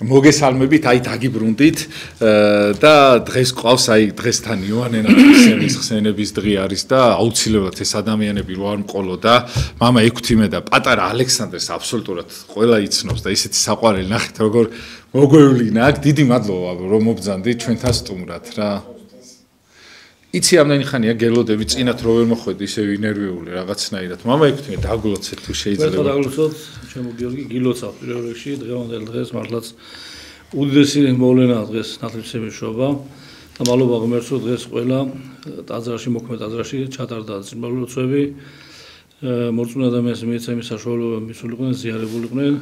მოგესალმებით, აი დაგიბრუნდით და დღეს ყავს აი დღესთან იოანე ნათლისმცემლის ხსენების დღე არის და აუცილებლად ეს ადამიანები რო არ მყოლო და მამა ექვთიმე და პატარა ალექსანდრეს აბსოლუტურად ყველა იცნობს და ისეთი საყვარელი ნახეთ როგორ მოგვევლინა აქ დიდი მადლობა რომ მობძანდით ჩვენთან სტუმრად რა იცი ამდენი ხანია გელოდები წინათ რო ვერ მოხვედი ისე ინერვიული რაღაცნაირად მამა ექვთიმე დაგულოცეთ თუ შეიძლება დაგულოცოთ ჩემო გიორგი გილოცავ პირველ რიგში დღევანდელ დღეს მართლაც უდიდესი მოვლენაა დღეს ნათლისმცემლის შობა და მადლობა ღმერთო დღეს ყველა ტაძარში მოქმედ ტაძარში ჩატარდა სიმბოლოები მორწმუნე ადამიანის მიეცემის საშუალება მისულიყვნენ ზიარებულიყვნენ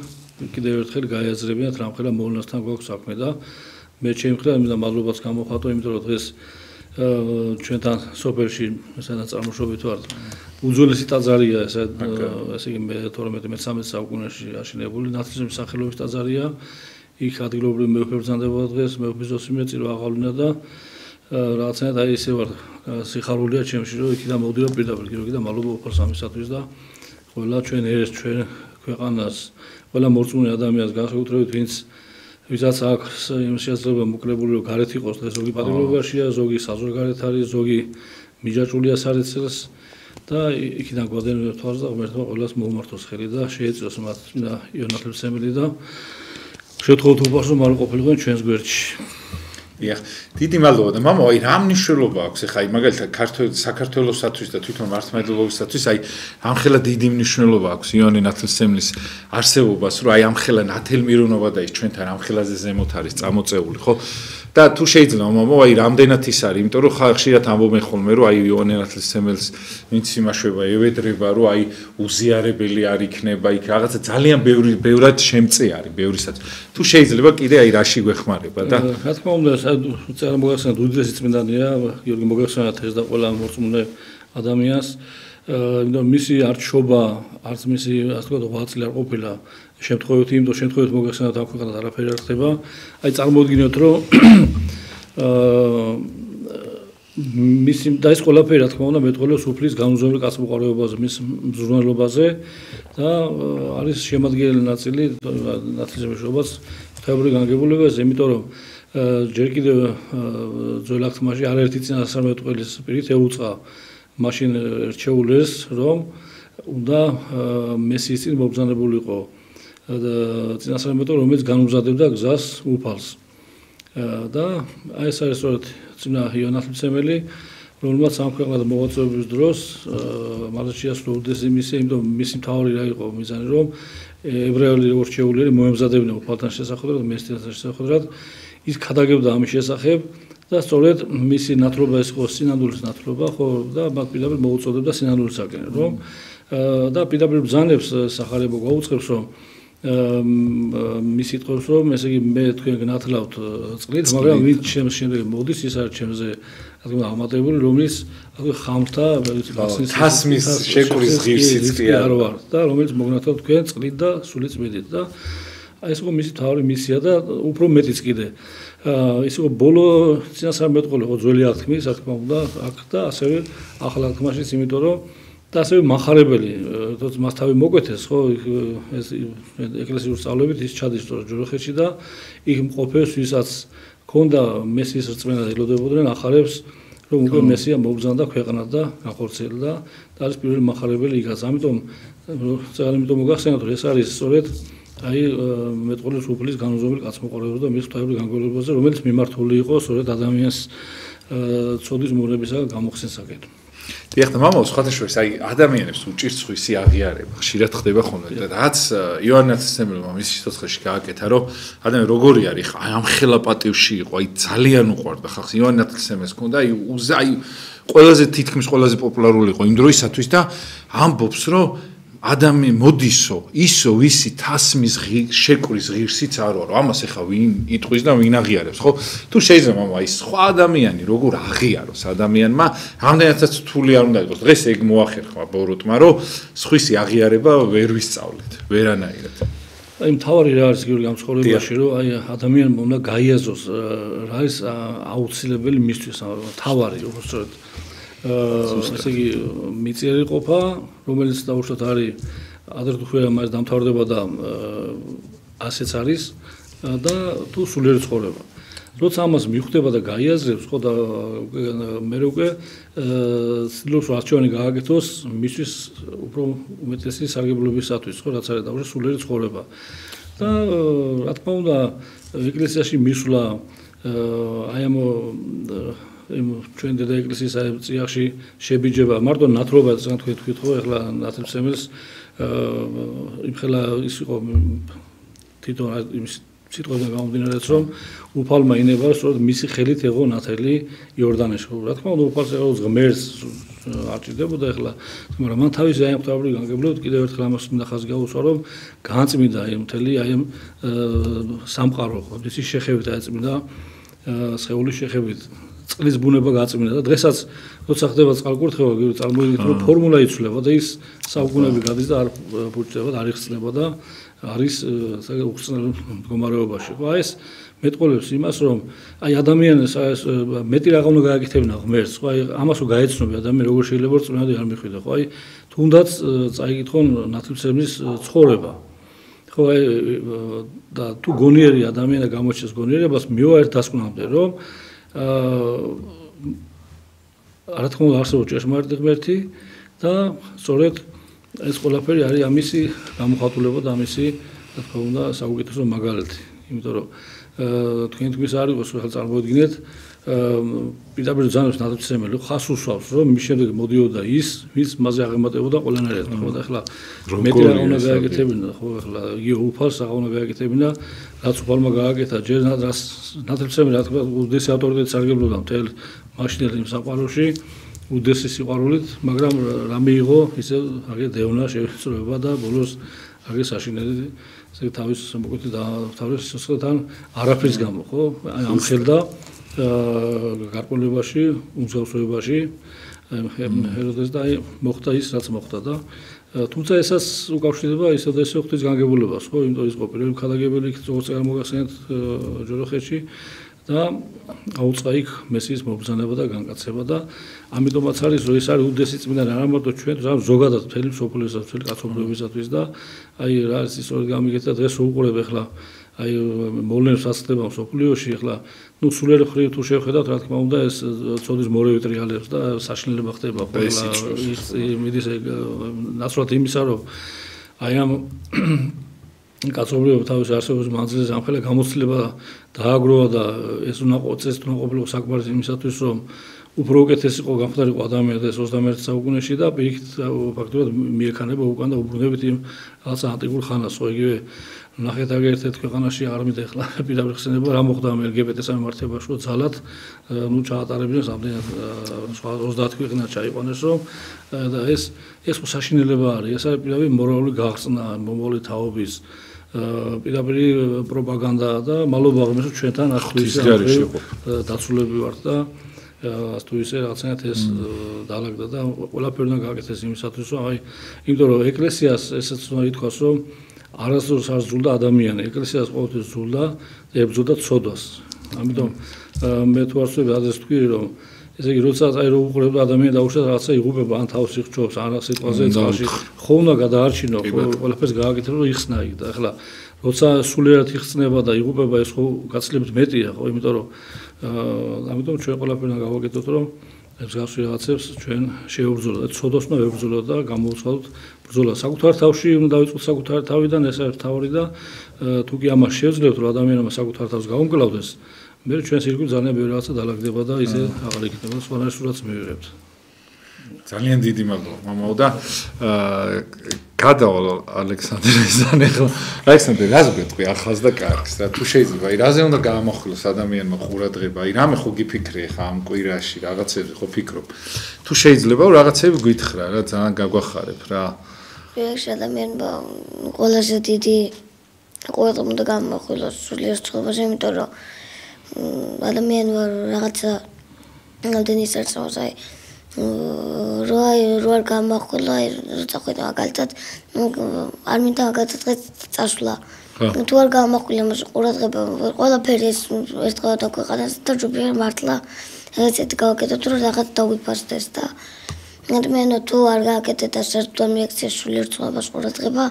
კიდევ ერთხელ გაიაზრებინათ რამხელა მოვლენასთან გვაქვს საქმე და მე ჩემი მხრიდან მინდა მადლობაც გამოხატო იმიტომ რომ დღეს ჩვენთან სოფელში სადაც წარმოშობით ვარ უძველესი ტაძარია ესე იგი მე-12-13 საუკუნეში აშენებული ნათლისმცემლის სახელობის ტაძარია იქ ადგილობრივი მეუფე ბრძანდება დღეს მეუფის ზოსიმე წირო აღავლინა და რაღაცნაირად აი ესე ვარ სიხარულია ჩემში რომ იქიდან მოვდიო პირდაპირ გიორგი და მადლობა უფალს ამისათვის და ყველა ჩვენ ერეს ჩვენ ქვეყანას ყველა მორწმუნე ადამიანს განსაკუთრებით ვისაც აქვს იმ შესაძლებლობა მოკლებული რომ გარეთ იყოს და ზოგი პატრიოტებაშია ზოგი საზღვარგარეთ არის ზოგი მიჯაჭულია სარეცელს და იქიდან გვადევნებთ თვალს და ღმერთმა ყველას მოუმართოს ხელი და შეეწიროს მათ იოანე ნათლისმცემელი და შეთხოვოთ უფალს რომ არ ყოფილიყვნენ ჩვენს გვერდში დიახ დიდი მადლობა და მამა აი რა მნიშვნელობა აქვს ეხა აი მაგალითად საქართველოსათვის და თვითონ მართლმადიდებლობისათვის აი ამხელა დიდი მნიშვნელობა აქვს იოანე ნათლისმცემლის არსებობას რომ აი ამხელა ნათელმირონობა და ის ჩვენთან ამხელაზე ზემოთ არის წამოწეული ხო და თუ შეიძლება მამა აი რამდენად ის არის იმიტომ რომ ხშირად ამბობენ ხოლმე რომ აი იოანე ნათლისმცემელს ვინც იმაშვება ევედრება რომ აი უზიარებელი არ იქნება იქ რაღაცა ძალიან ბევრად შემწე არის ბევრისაც თუ შეიძლება კიდე აი რაში გვეხმარება და რა თქმა უნდა წერა მოგახსენოთ უდიდესი წმინდანია გიორგი მოგახსენოთ ეს და ყველა მორწმუნე ადამიანს იმიტომ მისი არჩობა არც მისი ასე ვთქვათ ღვაწლი არ ყოფილა შემთხვევით იმიტომ შემთხვევით მოგახსენოთ ამ ქვეყანას არაფერი არ ხდება აი წარმოუდგინოთ რომ მისი და ეს ყველაფერი რა თქმა უნდა მეტყველებს უფლის განუზომელ კაცმოყვარეობაზე მის მზრუნველობაზე და არის შემადგენელი ნაწილი ნათლისმცემლის შობას ღვთაებრივი განგებულებაზე იმიტომ რომ ჯერ კიდევ ძველ აღთქმაში არაერთი წინასწარმეტყველის პირით ეუწყა მაშინ რჩეულებს რომ უნდა მესიის წინ მობრძანებულიყო წინასწარმეტყველი რომელიც განუზადებდა გზას უფალს და აი ეს არის სწორედ წინა იოანე ნათლისმცემელი რომელმაც ამ ქვეყანას მოღვაწეობის დროს მალე შეასრულა უდიდესი მისია იმიტომ მისი მთავარი რა იყო მიზანი რომ ებრაელი რჩეულები მოემზადებინა უფალთან შესახვედრად და მესიასთან შესახვედრად ის ქადაგებდა ამის შესახებ და სწორედ მისი ნათლობა ეს იყო სინამდვილის ნათლობა ხო და მათ პირდაპირ მოუწოდებდა სინამდვილისაკენ რომ და პირდაპირ ბრძანებს სახარებო გაუწყებს რომ მისი თქოს რომ ესე იგი მე თქვენ გნათლავთ წყლით მაგრამ ვინც ჩემს შემდეგ მოდის ის არის ჩემზე რა თქმა უნდა აღმატებული რომელიც ხამთა თასმის შეკვრის ღირსიც კი არ ვარ და რომელიც მოგნათავთ თქვენ წყლით და სული წმინდით და აი ეს იყო მისი თავი მისია და უფრო მეტიც კიდე ის იყო ბოლო წინასწარმეტყველი იყო ძველი აღთქმის რა თქმა უნდა აქ და ასევე ახალ აღთქმაშიც იმიტომ რომ და ასევე מחარებელი თორემ მას თავი მოკვეთეს ხო ეს ეკლესიური სწავლებით ის ჩადის სწორედ ჯოხეთში და იქ მყოფებს ვისაც ქონდა მესიის რწმენა ელოდებოდნენ ახარებს რომ უკვე მესია მობრძანდა ქვეყანას და განხორციელდა და არის პირველი מחარებელი იქაც ამიტომ წერა იმიტომ მოგახსენოთ რომ ეს არის სწორედ აი მეტყველებს უფლის განუზომელი კაცმოყვარეობა და მის ღვთაებრივ განგებულებაზე რომელიც მიმართული იყო სწორედ ადამიანს ცოდის მურებისა გამოხსენისაკენ დიახ და მამა სხვადასხვა აი ადამიანებს უჭირს სხვისი აღიარება ხშირად ხდება ხოლმე და რაც იოანე ნათლისმცემელმა მის სიცოცხლეში გააკეთა რომ ადამიანი როგორი არის აი ამხელა პატივში იყო აი ძალიან უყვარდა ხალხს იოანე ნათლისმცემელს ჰქონდა აი ყველაზე თითქმის ყველაზე პოპულარული იყო იმ დროისათვის და ამბობს რომ ადამი მოდისო ისო ვისი თასმის შეკვრის ღირსიც არ ვარო ამას ეხა ვინ იტყვის და ვინ აღიარებს ხო თუ შეიძლება მამა ის სხვა ადამიანი როგორ აღიაროს ადამიანმა ამდენადაც რთული არ უნდა იყოს დღეს ეგ მოახერხა ბოროტმა რომ სხვისი აღიარება ვერ ვისწავლეთ ვერანაირად აი მთავარი რა არის გიორგი ამ ცხოვრებაში რომ აი ადამიანმა უნდა გაიაზროს რა არის აუცილებელი მისთვის მთავარი უბრალოდ ესე იგი მიწიერი ყოფა რომელიც დაუშვათ არის ადრე თუ ხერა მას დამთავრდება და ასეც არის და თუ სულიერი ცხოვრება. როცა ამას მიხვდება და გაიაზრებს, ხო და მე უკვე ცდილობს არჩევანი გააკეთოს მისთვის უფრო უმეტესი სარგებლობისათვის, ხო, რაც არის დაუშვათ სულიერი ცხოვრება. და რა თქმა უნდა, ეკლესიაში მისვლა აი ამ ჩვენ დედა ეკლესიის წიაღში შებიჯება, მარტო ნათლობა თქვით ხო, ეხლა ნათლისმცემელს იმხელა ის იყო თვითონ იმის სიტყვიდან გამომდინარეც რომ უფალმა ინება სწორედ მისი ხელით ეღო ნათელი იორდანეში. რა თქმა უნდა უფალს ეღო ღმერთს არ ჭირდებოდა ეხლა, მაგრამ მან თავისი აი ამ თავური განგებლობით კიდევ ერთხელ ამას მინდა ხაზი გაუსვა რომ განწმინდა აი მთელი აი ამ სამყარო ხო ისი შეხებით აიწმინდა სხეულის შეხებით წყლის ბუნება გაწმინდა და დღესაც როცა ხდება წყალკურთხევა წარმოიდგინეთ რომ ფორმულა იცვლება და ის საუკუნეები გადის და არ ფუჭდება და არ იხსნება და არის უხსნელ მდგომარეობაში. ხო აი ეს მეტყოლებს იმას რომ აი ადამიანს ეს მეტი რაღა უნდა გააკეთებინა ღმერთს. ხო აი ამას რომ გაეცნობი ადამიანი როგორ შეიძლება რომ წვნადი არ მიხვიდა. ხო აი თუნდაც წაიკითხონ ნათლისმცემლის ცხოვრება. ხო აი და თუ გონიერი ადამიანი გამოჩეს გონიერებას მივა ერთ დასკვნამდე რომ რა თქმა უნდა არსებობს ჭეშმარიტი ღმერთი და სწორედ ეს ყველაფერი არის ამისი გამოხატულება და ამისი რა თქმა უნდა საუკეთესო მაგალითი. იმიტომ რომ თქვენ თქვის არ იყოს ხელ წარმოიდგინეთ პირდაპირ ძანებს ნათლისმცემელი ხას უსვავს რომ მის შემდეგ მოდიოდა ის ვის მასზე აღემატებოდა ყველანაირად. ხო და ახლა მეტი რა უნდა გააკეთებინა ხო ახლა იგი უფალს რა უნდა გააკეთებინა რაც უფალმა გააკეთა ჯერ ნათლისმცემელი რა თქმა უნდა უდესი ავტორიტეტი სარგებლობდა მთელ მაშინელ იმ საყვარელში უდესი სიყვარულით, მაგრამ რა მიიღო ისე აგე დევნა შეეცრება და ბოლოს აგე საშინელი ესე თავის მოკვეთი და თავის სოცხლთან არაფრის გამო, ხო? აი ამ ხელდა გარკვეულებაში, უმსხვილობაში ჰეროდეს და აი მოხდა ის რაც მოხდა და თუმცა ესაც უკავშირდება ისე და ესე ღვთის განგებულებას, ხო? იმიტომ ის იყო პირველი ქადაგებელი იქ როგორც წარმოგახსენეთ ჯოხეთში და აუწყა იქ მესიის მობრძანება და განკაცება და ამიტომაც არის რომ ეს არის უდესი წმინდანი არა მარტო ჩვენ ზოგადად მთელი მსოფლიოსათვის მთელი კაცობრიობისათვის და აი რა არის სწორედ გამიგეთა დღეს უყურებ ახლა აი მოვლენებს ასწრება მსოფლიოში ახლა ნუ სულიერ ხრივ თუ შევხედავთ რა თქმა უნდა ეს ცოდის მორევი ტრიალებს და საშინელება ხდება ყველა მიდის ნაცვლად იმისა რომ აი ამ კაცობრიობა თავის არსებობის მანძილზე ამხელა გამოცდილება დააგროვა და ეს უნდა ყოფილიყო საკმარისი იმისათვის რომ უფრო უკეთესი იყო გამხდარიყო ადამიანი და ეს 21 საუკუნეში და პირიქით ფაქტურად მიექანება უკან და უბრუნებით იმ რაღაცა ანტიკურ ხანას ხო იგივე ნახეთ აგერ ერთ ქვეყანაში არ მით ახლა პირდაპირ ხსენება რა მოხდა ამ LGBT სამართლებაში რომ ძალად ნუ ჩაატარებინეს ამდენად სხვა 30 ქვეყანა ჩაიყვანეს რომ და ეს საშინელება არის ეს არის პირდაპირ მორალური გაღწნა მომავალი თაობის პირდაპირ პროპაგანდა და მალობა ღმერთს ჩვენთან ახლის დაცულები ვართ და თუ ისე რაღაცნაირად ეს დაალაგდა და ყველაფერი უნდა გააკეთეს იმისათვის რომ აი იმიტომ რომ ეკლესიას ესეც უნდა ითქვას რომ არასდროს არ ზრუნდა ადამიანი ეკლესიას ყოველთვის ზრუნდა ებრძოდა ცოდვას ამიტომ მე თუ არ ვსვები ადრეს თქვი რომ ესე იგი როცა აი რო უყურებ ადამიანი დაუშვათ რაღაცა იღუპება ან თავს იხჭობს ან რა სიტყვაზე წყალში ხო უნდა გადაარჩინო ხო ყველაფერს გააკეთო რომ იხსნა იქ და ახლა როცა სულიერად იხსნება და იღუპება ეს ხო გაცილებით მეტია ხო იმიტომ რომ ამიტომ ჩვენ ყველაფერი უნდა გავაკეთოთ რომ ეს გასული რაღაცებს ჩვენ შევებრძოლოთ და ცოდვას უნდა ვებრძოლოთ და გამოვცხადოთ ბრძოლა საკუთარ თავში უნდა დავიწყოთ საკუთარ თავიდან ეს არის თავი და თუ კი ამას შევძლებთ რომ ადამიანმა საკუთარ თავს გაუმკლავდეს მე ჩვენს ირგვლივ ძალიან ბევრი რაღაცა დაალაგდება და ისე აღარ იქნება სხვანაირ სურათს მივიღებთ ძალიან დიდი მადლობა მამაო და გადავალ ალექსანდრესთან ახლა ალექსანდრე რას გვეტყვი ახალს და კარგს რა თუ შეიძლება აი რაზე უნდა გაამახვილოს ადამიანმა ყურადღება აი რამე ხო გიფიქრე ხა ამ კვირაში რაღაცები ხო ფიქრობ თუ შეიძლება რაღაცები გითხრა რა ძალიან გაგვახარებ რა ეს ადამიანმა ყველაზე დიდი ყურადღება უნდა გაამახვილოს სულიერ ცხოვრებაზე იმიტომ რომ ადამიანმა რაღაცა ამდენი სარწმუნოს აი როარ გამახვილა როცა ხედავ მაგალითად არ მინდა მაგალითად წასვლა თუ არ გამახვილა მას ყურადღება ყველაფერი ეს დღე და ქვეყანას და ჯობია მართლა ესეთი გავაკეთოთ რომ რაღაც დავიფასდეს და ადამიანო თუ არ გააკეთეთ და საერთოდ მიექცეს სულიერ ცხოვრებას ყურადღება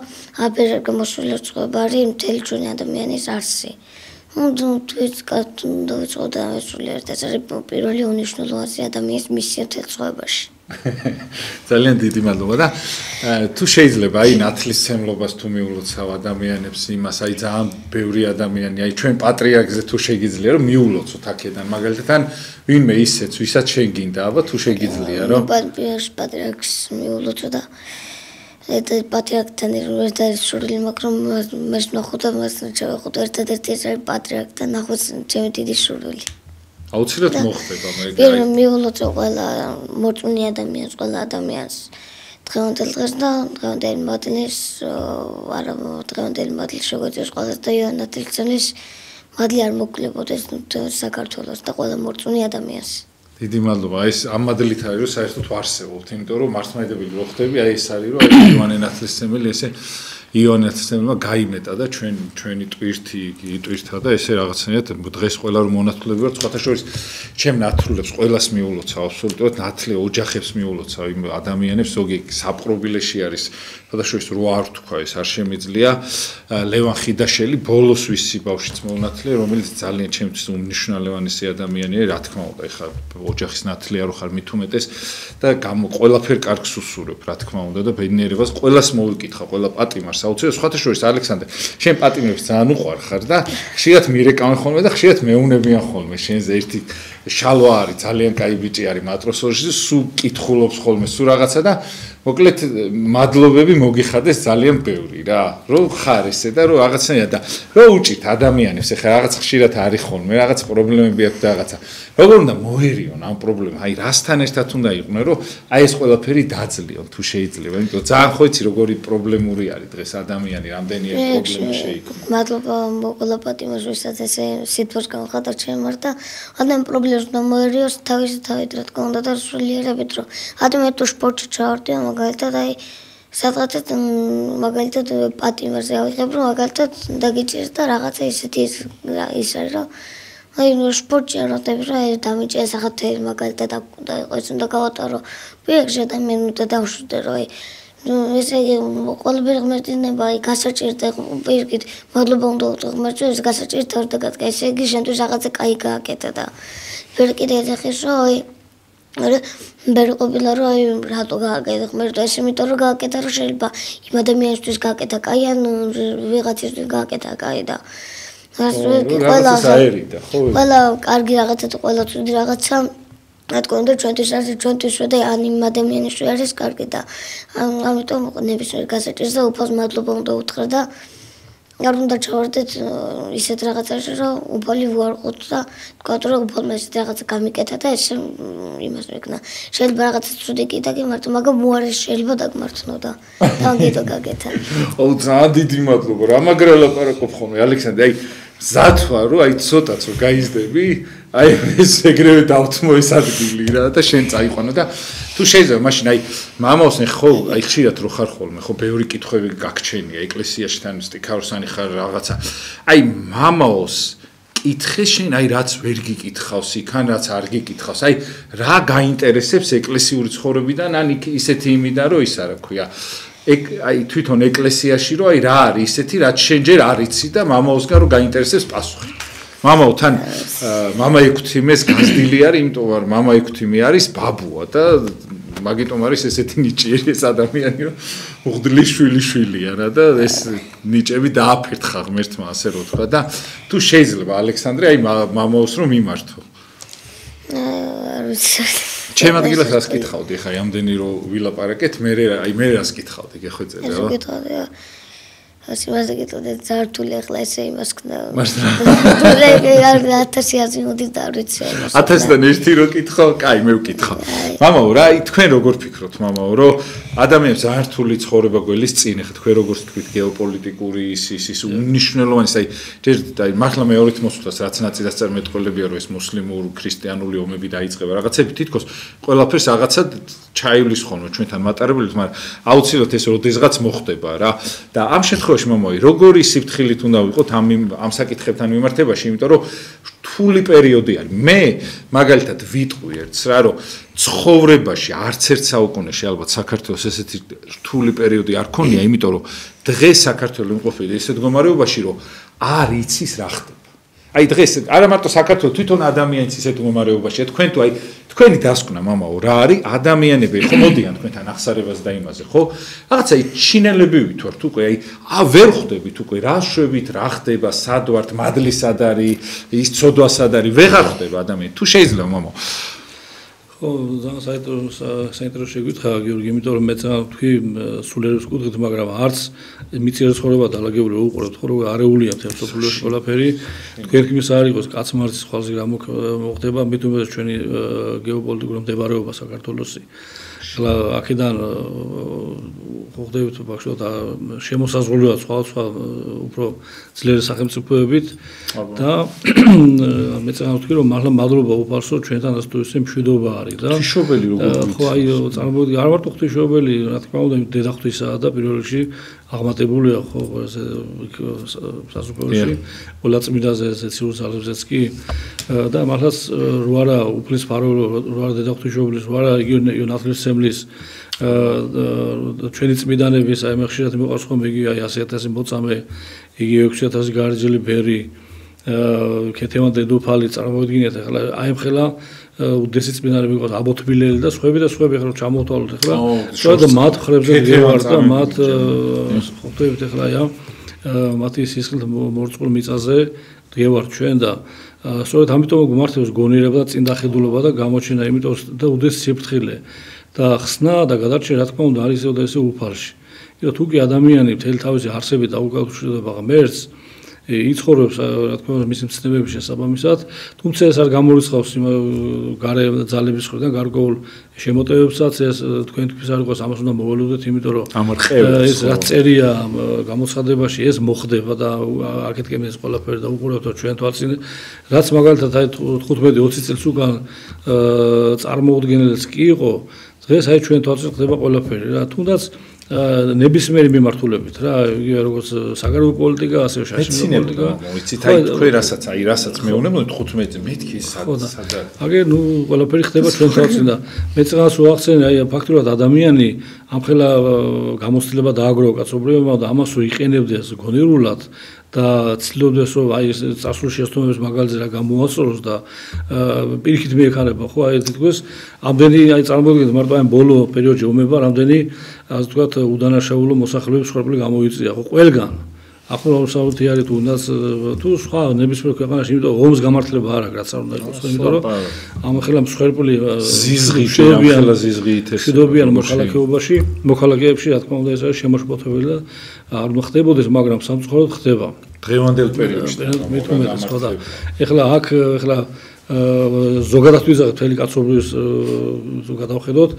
აბერერ გამოსულიერ ცხოვრება არის მთელი ჩვენი ადამიანის არსი თვით დავიწყო და სულიერ ეს არის პირველი უნიშნულოვანი ადამიანის მისია მთელ ცხოვრებაში. ძალიან დიდი მადლობა და თუ შეიძლება აი ნათლისმცემლობას თუ მიულოცავ ადამიანებს იმას აი ძალიან ბევრი ადამიანი აი ჩვენ პატრიარქზე თუ შეგიძლია რომ მიულოცოთ აქედან მაგალითად ან ვინმე ისეც ვისაც შენ გინდა აბა თუ შეგიძლია რომ პატრიარქს მიულოცო და ეს პატრიარქთან ერთად შურილი მაგრამ მას ნახოთ და მას ჩავეხოთ ერთადერთი ეს არის პატრიარქთან ნახოთ ჩემი დიდი შურილი. აუცილებლად მოხდება მე პირველ მიულოცო ყველა მოწმუნე ადამიანს ყველა ადამიანს დღევანდელ დღეს და დღევანდელი მადლის არა დღევანდელი მადლის შეგოძებს ყველას და იონა თილცელის მადლი არ მოკლებოდეს საქართველოს და ყველა მოწმუნე ადამიანს. დიდი მადლობა ეს ამ მადლით არის რომ საერთოდ ვარსებობთ იმიტომ რომ მართლმადიდებელი რო ხდები აი ეს არის რომ აი იოანე ნათლისმცემელი ესე იონე ნათლისმცემელმა გაიმეტა და ჩვენი ტვირთი იტვირთა და ესე რაღაცნაირად დღეს ყველა რომ მონათლები ვარ სხვათა შორის ჩემ ნათლულებს ყველას მიულოცავ აბსოლუტურად ნათლი ოჯახებს მიულოცავ იმ ადამიანებს ზოგი საპყრობილეში არის სხვათა შორის რო არ თქვა ეს არ შემიძლია ლევან ხიდაშელი ბოლოს ვისი ბავშვიც მონათლე რომელიც ძალიან ჩემთვის უმნიშვნელოვანესი ადამიანია რა თქმა უნდა ეხლა ოჯახის ნათლია რო ხარ მით უმეტეს და ყველაფერ კარგს უსურებ რა თქმა უნდა და ბედნიერებას ყველას მოვიკითხა ყველა პატიმარს აუცილებლად სხვათა შორის ალექსანდრე შენ პატიმრებს ძალიან უყვარ ხარ და ხშირად მირეკავენ ხოლმე და ხშირად მეუნებიან ხოლმე შენზე ერთი შალვა არის ძალიან კაი ბიჭი არის მატროსოში სულ კითხულობს ხოლმე სულ რაღაცა და მოკლედ მადლობები მოგიხადეს ძალიან ბევრი რა რომ ხარ ესე და რომ რაღაცნაირად და რომ უჭით ადამიანებს ეხლა რაღაც ხშირად არის ხოლმე რაღაც პრობლემები აქვს და რაღაცა როგორ უნდა მოერიონ ამ პრობლემას აი რასთან ერთად უნდა იყვნენ რომ აი ეს ყველაფერი დაძლიონ თუ შეიძლება იმიტომ ძალიან ხო იცი როგორი პრობლემური არის დღეს ადამიანი რამდენი პრობლემა შეიქმნა მადლობა მოგლა პატიმარს ვისაც ესე სიტყვას გამხატა ჩემარ და ადამიან პრობლემას უნდა მოერიოს თავის თავით რა თქმა უნდა და სულიერებით რომ ადამიანი თუ სპორტში ჩავარდია მაგალითად აი სადღაც მაგალითად პატიმარზე ავიღებ რომ მაგალითად დაგიჭირს და რაღაცა ისეთი ის არის რომ აი სპორტში არატები რა დამიჭირე სახათე მაგალითად და იყოს უნდა გავატარო პირში ადამიანი უნდა დავშვიდე რომ აი ესე ყოველდღე ღმერთინება აი გასაჭირდა პირიქით მადლობა უნდა უთხრა ღმერთს ეს გასაჭირდა და გაკეთე ესე იგი შენთვის რაღაცა კაი გააკეთა და ვერ კიდე ეხეს რომ აი ვერ ყოფილა რომ აი რატო გააკეთა ღმერთო ეს იმიტომ რომ გააკეთა რომ შეიძლება იმ ადამიანისთვის გააკეთა კაი ან ვიღაცისთვის გააკეთა კაი და ყველა კარგი რაღაცა და ყველა ცუდი რაღაცა რა თქმა უნდა ჩვენთვის არის ჩვენთვის და ან იმ ადამიანისთვის არის კარგი და ამიტომ ნებისმიერ გასაჭირს და უფალს მადლობა უნდა უთხრა და არ უნდა ჩავარდეთ ისეთ რაღაცაში რომ უფალი ვუარყოთ და თქვა რომ უფალმა ისეთ რაღაცა გამიკეთა და ეს იმას ვეკნა შეიძლება რაღაცა ცუდი კი დაგემართო მაგრამ უარეს შეიძლება დაგმართნო და დაგიდო გაკეთა აუ ძალიან დიდი მადლობა რა მაგრა ლაპარაკობ ხოლმე ალექსანდრე აი ზათვა რომ აი ცოტაც რომ გაიზდები აი ეს ეგრევე დავთმოეს ადგილი რა და შენ წაიყვანო და თუ შეიძლება მაშინ აი მამაოსნე ხო აი ხშირად რო ხარ ხოლმე ხო ბევრი კითხვები გაგჩენია ეკლესიაში თან სტიქაროსანი ხარ რაღაცა აი მამაოს კითხე შენ აი რაც ვერ გიკითხავს იქან რაც არ გიკითხავს აი რა გაინტერესებს ეკლესიური ცხოვრებიდან ან ისეთი იმიდან რომ ის არა ქვია აი თვითონ ეკლესიაში რომ აი რა არის ისეთი რაც შენ ჯერ არ იცი და მამაოსგან რომ გაინტერესებს პასუხი მამაო თან მამა ექვთიმეს გაზრდილი არის იმიტომ რომ მამა ექვთიმე არის ბაბუა და მაგიტომ არის ესეთი ნიჭიერი ეს ადამიანი რომ უღდილი შვილია რა და ეს ნიჭები დააფერთხა ღმერთმა ასე რო თქვა და თუ შეიძლება ალექსანდრე აი მამაოს რომ მიმართო ჩემ ადგილას რას კითხავდი ხა ამდენი რომ ვილაპარაკეთ მე რას კითხავდი გეხვეწები რა კითხავდი ასე მასე კითხავდი ზართული ახლა ესე იმას ქნა მართლა 1000 მოდის და ვიცი 1000-დან ერთი რო კითხავ კაი მე ვკითხავ მამაო რა თქვენ როგორ ფიქრობთ მამაო რომ ადამიანს ზართული ცხოვრება გველის წინ ხა თქვენ როგორ თქვით გეოპოლიტიკური ის უნიშნელოვანი აი ჯერ აი მართლა მეორეთ მოსვლას რაც ნაწილას წარმეტყველებია რომ ეს მუსლიმურ ქრისტიანული ომები დაიწყება რაღაცები თითქოს ყველაფერს რაღაცა ჩაივლის ხოლმე ჩვენთან მატარებლით მაგრამ აუცილებლად ეს როდესღაც მოხდება რა და ამ შემთხვევაში მამაო როგორი სიფრთხილით უნდა ვიყოთ ამ საკითხებთან მიმართებაში იმიტომ რომ რთული პერიოდი არის მე მაგალითად ვიტყვი ერთს რა რომ ცხოვრებაში არც ერთ საუკუნეში ალბათ საქართველოს ესეთი რთული პერიოდი არ ქონია იმიტომ რომ დღეს საქართველოს იმყოფება ისეთ მდგომარეობაში რომ არ იცის რა ხდება აი დღეს არა მარტო საქართველოს თვითონ ადამიანის ისეთ მომარეობაშია თქვენ თუ აი თქვენი დასკვნა მამაო რა არის ადამიანები ხო მოდიან თქვენთან ახსარებას და იმაზე ხო რაღაცა ჩინელები ვითვართ უკვე აი ვერ ხვდებით უკვე რა შვებით რა ხდება სად ვართ მადლი სად არის ის ცოდვა სად არის ვეღარ ხვდება ადამიანი თუ შეიძლება მამაო ხო ძალიან საინტერესო შეგვითხა გიორგი იმიტომ რომ მეც თქვი სულიერის კუთხით მაგრამ არც მიწიერ ცხოვრება დალაგებული უყურებთ ხო რომ არეულია მთელ სოფლიოში ყველაფერი თქვენ იმის არ იყოს კაცმარცის ხვალზე რა მოხდება მით უმეტეს ჩვენი გეოპოლიტიკური მდებარეობა საქართველოსი ახლა აქედან ხვდებით ბავშვად შემოსაზღვრულია სხვა უფრო ძლიერი სახელმწიფოებით და მეც ვთქვი რომ მართლა მადლობა უფალსო ჩვენთან ასე თუ ისე მშვიდობა არის და ღვთისმშობელი როგორ ხო აი წარმოვიდი არ ვარ ღვთისმშობელი რა თქმა უნდა დედა ღვთისაა და პირველ რიგში აღმატებულია ხო სასופოში ყველა წმინდაზე ციურზალებზეც კი და მართლაც რო არა უფლის ფარულო რო არა დედა ღვთისმშობელის რო არა იგივე ნათლისმცემლის ჩვენი წმინდანების აი მე ხშირად მიყვარს ხომ იგი აი 100,000 მოწამე იგი 6,000 გარიძელი ბერი ქეთევან დედოფალი წარმოვიდგინეთ ახლა აი მხელა უდესი წმინდანები მიყვარს აბოთბილელი და სხვები ახლა ჩამოვთვალოთ ახლა სწორედ მათ ხრებზე ვარ და მათ ხვდებით ახლა აი მათი სისხლით მორწყულ მიწაზე ვარ ჩვენ და სწორედ ამიტომ გვმართებს გონიერება და წინდახედულობა და გამოჩენა იმიტომ და უდესი სიფრთხილე და ხსნა და გადარჩენა რა თქმა უნდა არის ისე უფალში. იმიტომ თუ კი ადამიანი მთელი თავისი არსებით დაუკავშირდება ღმერთს იცხოვრებს რა თქმა უნდა მისი მცნებების შესაბამისად, თუმცა ეს არ გამორიცხავს გარე ძალების მხრიდან გარკვეულ შემოტევებსაც, ეს თქვენ თქვის არ იყოს ამას უნდა მოველოდოთ, იმიტომ რომ ეს რაც წერია გამოცხადებაში ეს მოხდება და აკეთებენ ეს ყველაფერი და უყურებთ ჩვენ თვალწინ, რაც მაგალითად აი 15-20 წელს უკან წარმოუდგენელიც კი იყო, დღეს აი ჩვენ თვალწინ ხდება ყველაფერი რა, თუნდაც ნებისმიერი მიმართულებით რა, იგივე როგორც საგარეო პოლიტიკა, ასევე შაშინო პოლიტიკა. ვიცით აი თქვენ რასაც მეუბნებოდით 15 მეთქი სად. აგერ ნუ ყველაფერი ხდება ჩვენ თვალწინ და მე წინას ვახსენე აი ფაქტურად ადამიანი ამხელა გამოცდილება დააგროვა კაცობრიობამ და ამას რო იყენებდეს გონიერულად და ცდილობდეს რომ აი ეს წარსულ შეცდომების მაგალითზე რა გამოასწოროს და პირიქით მიექანება ხო აი თითქოს ამდენი აი წარმოგიდგენთ მარტო აი ბოლო პერიოდში ომება რამდენი ასე ვთქვათ უდანაშაულო მოსახლეობის შეხვედრა გამოიწვია ხო ყველგან ახლა საერთოდ არის თუნდაც თუ სხვა ნებისმიერ ქვეყანაში იმიტომ ომის გამართლება არ აქვს რაც არ უნდა იყოს იმიტომ რომ ამხელა მსხვერპლი ზიზღიებიან მოქალაქეებში რა თქმა უნდა ეს არის შემოშფოთებელი და არ უნდა ხდებოდეს მაგრამ სამწუხაროდ ხდება დღევანდელ პერიოდში მე თვითონ ხო და ეხლა აქ ეხლა ზოგადად ვიზახებ მთელი კაცობრიობის გადავხედოთ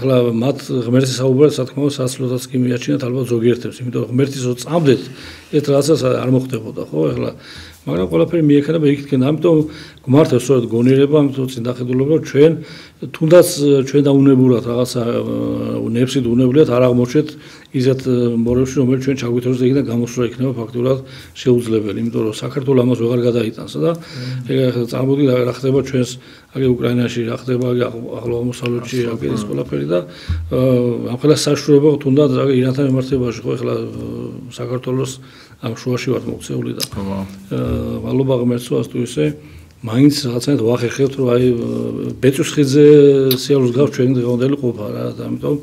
ეხლა მათ ღმერთის საუბარს რა თქმა უნდა სასწლოდაც კი მიაჩინათ ალბათ ზოგიერთებს იმიტომ რომ ღმერთის რო წამდეთ ეს რაღაცას არ მოხდებოდა ხო ეხლა მაგრამ ყველაფერი მიექნება იქითკენ ამიტომ გვმართებს სწორედ გონიერება ამიტომ წინდახედულობა ჩვენ თუნდაც ჩვენ დაუნებურად რაღაცა ნებსით უნებლიათ არ აღმოჩნდეთ ისეთ მორევში რომელიც ჩვენ ჩაგვითხოვს და იქიდან გამოსვლა იქნება ფაქტურად შეუძლებელი იმიტომ რომ საქართველოს ამას ვეღარ გადაიტანს და ეხლა წარმოვიდგინე რა ხდება ჩვენს აგე უკრაინაში რა ხდება ახლო აღმოსავლეთში აგე ეს ყველაფერი და ამხელა საშუალება თუნდაც აგე ირანთან მიმართებაში ხო ეხლა საქართველოს ამ შუაში ვართ მოქცეული და მადლობა ღმერთს ასე თუ ისე მაინც რაღაცნაირად ვახერხებთ რომ აი ბეწვის ხიძე სიარულს გავს ჩვენი დღევანდელი ყოფა რა და ამიტომ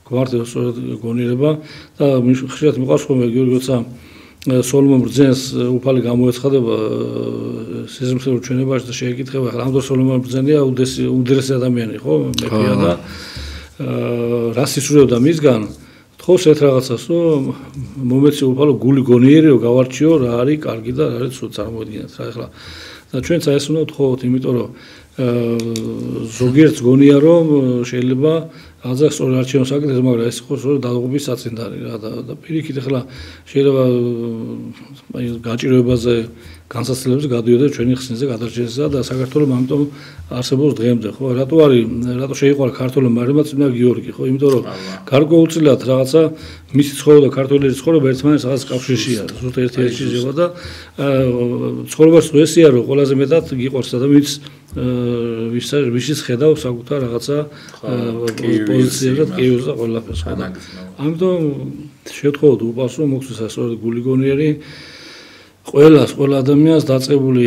გვართებს სწორედ გონიერება და ხშირად მიყვარს ხოლმე გიორგი როცა სოლომონ ბრძენს უფალი გამოეცხადება სიზმრისეულ ჩვენებაში და შეეკითხება ახლა ამდენ სოლომონ ბრძენია უდიდესი ადამიანი ხო მეფეა და რა სისურვებდა მისგან თხოვს ერთ რაღაცას რომ მომეცი უფალო გული გონიერიო გავარჩიო რა არის კარგი და რა არის ცუდ წარმოვიდგინეთ რა ახლა და ჩვენც ეს უნდა ვთხოვოთ იმიტომ რომ ზოგიერთს გონია რომ შეიძლება რაღაცა სწორი არჩევანს აკეთებს მაგრამ ეს ხო სწორედ დაღუპვის საწინდარი რა და პირიქით ახლა შეიძლება აი გაჭიროებაზე განსაცდელებზე გადიოდა ჩვენი ხსნიზე გადარჩენისა და საქართველოს ამიტომ არსებობს დღემდე ხო რატო შეიყვარა ქართველი მარმა წინა გიორგი ხო იმიტომ რომ გარკვეულწილად რაღაცა მისი ცხოვრება ქართველების ცხოვრება ერთმანეთს რაღაც კავშირშია ზუსტ ერთ-ერთი ზევა და ცხოვრებას ესია რომ ყველაზე მეტად გიყვარს ადამიანს ვისაც ხედავს საკუთარ რაღაცა პოზიციებს და კიუს და ყველაფერს ხო ამიტომ შევთხოვოთ უპასუხო მოხდეს სწორედ გული გონიერი ყველა ადამიანს დაწყებული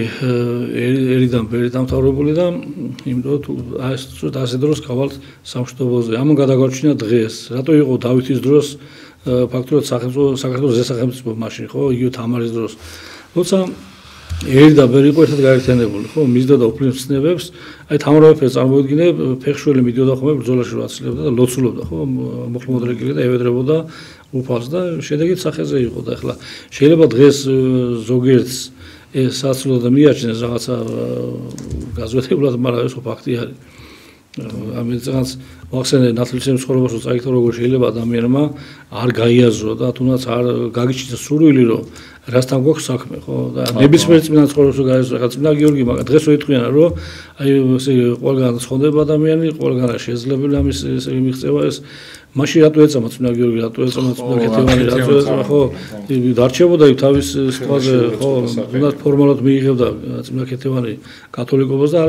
ერიდან ბერი დამთავრებული და იმიტომ თუ ასე დროს გავალთ სამშვიდობოზე. ამან გადაგვარჩინა დღეს. რატო იყო დავითის დროს ფაქტურად საქართველოს ზესახელმწიფო მაშინ ხო იგივე თამარის დროს. როცა ერი და ბერი იყო ერთად გაერთიანებული, ხო, მისდოდა უფლის ცნებებს, აი თამარ მეფე წარმოედგინე ფეხშველი მიდიოდა ხოლმე ბრძოლაში რო აცილებდა და ლოცულობდა, ხო, მოხმოდრეკილი და ევედრებოდა უფალს და შედეგით სახეზე იყო და ახლა შეიძლება დღეს ზოგიერთს ეს საცილო და მიაჩნდეს რაღაცა გაზვეთებულად, მაგრამ ეს ფაქტი არის. ამის რაღაც ვახსენე ნათლისმცემლის ცხოვრებაში წაიქცა როგორ შეიძლება ადამიანმა არ გაიაზრო და თუნდაც არ გაგიჩნდეს სურვილი რომ რასთან გვაქვს საქმე ხო და ნებისმიერ წმინდა ცხოვრებაში გაიაზრო ხა წმინდა გიორგი მაგრამ დღეს რო იტყვიან რომ აი ესე ყველგან ცხონდება ადამიანი ყველგან შეიძლება ამის ესე მიღწევა ეს მაშინ რატო ეწამა წმინდა გიორგი რატო ეწამა წმინდა კეთევანი რატო ეწამა ხო დარჩებოდა თავის სიტყვაზე ხო თუნდაც ფორმალურად მიიღებდა წმინდა კეთევანი კათოლიკობას და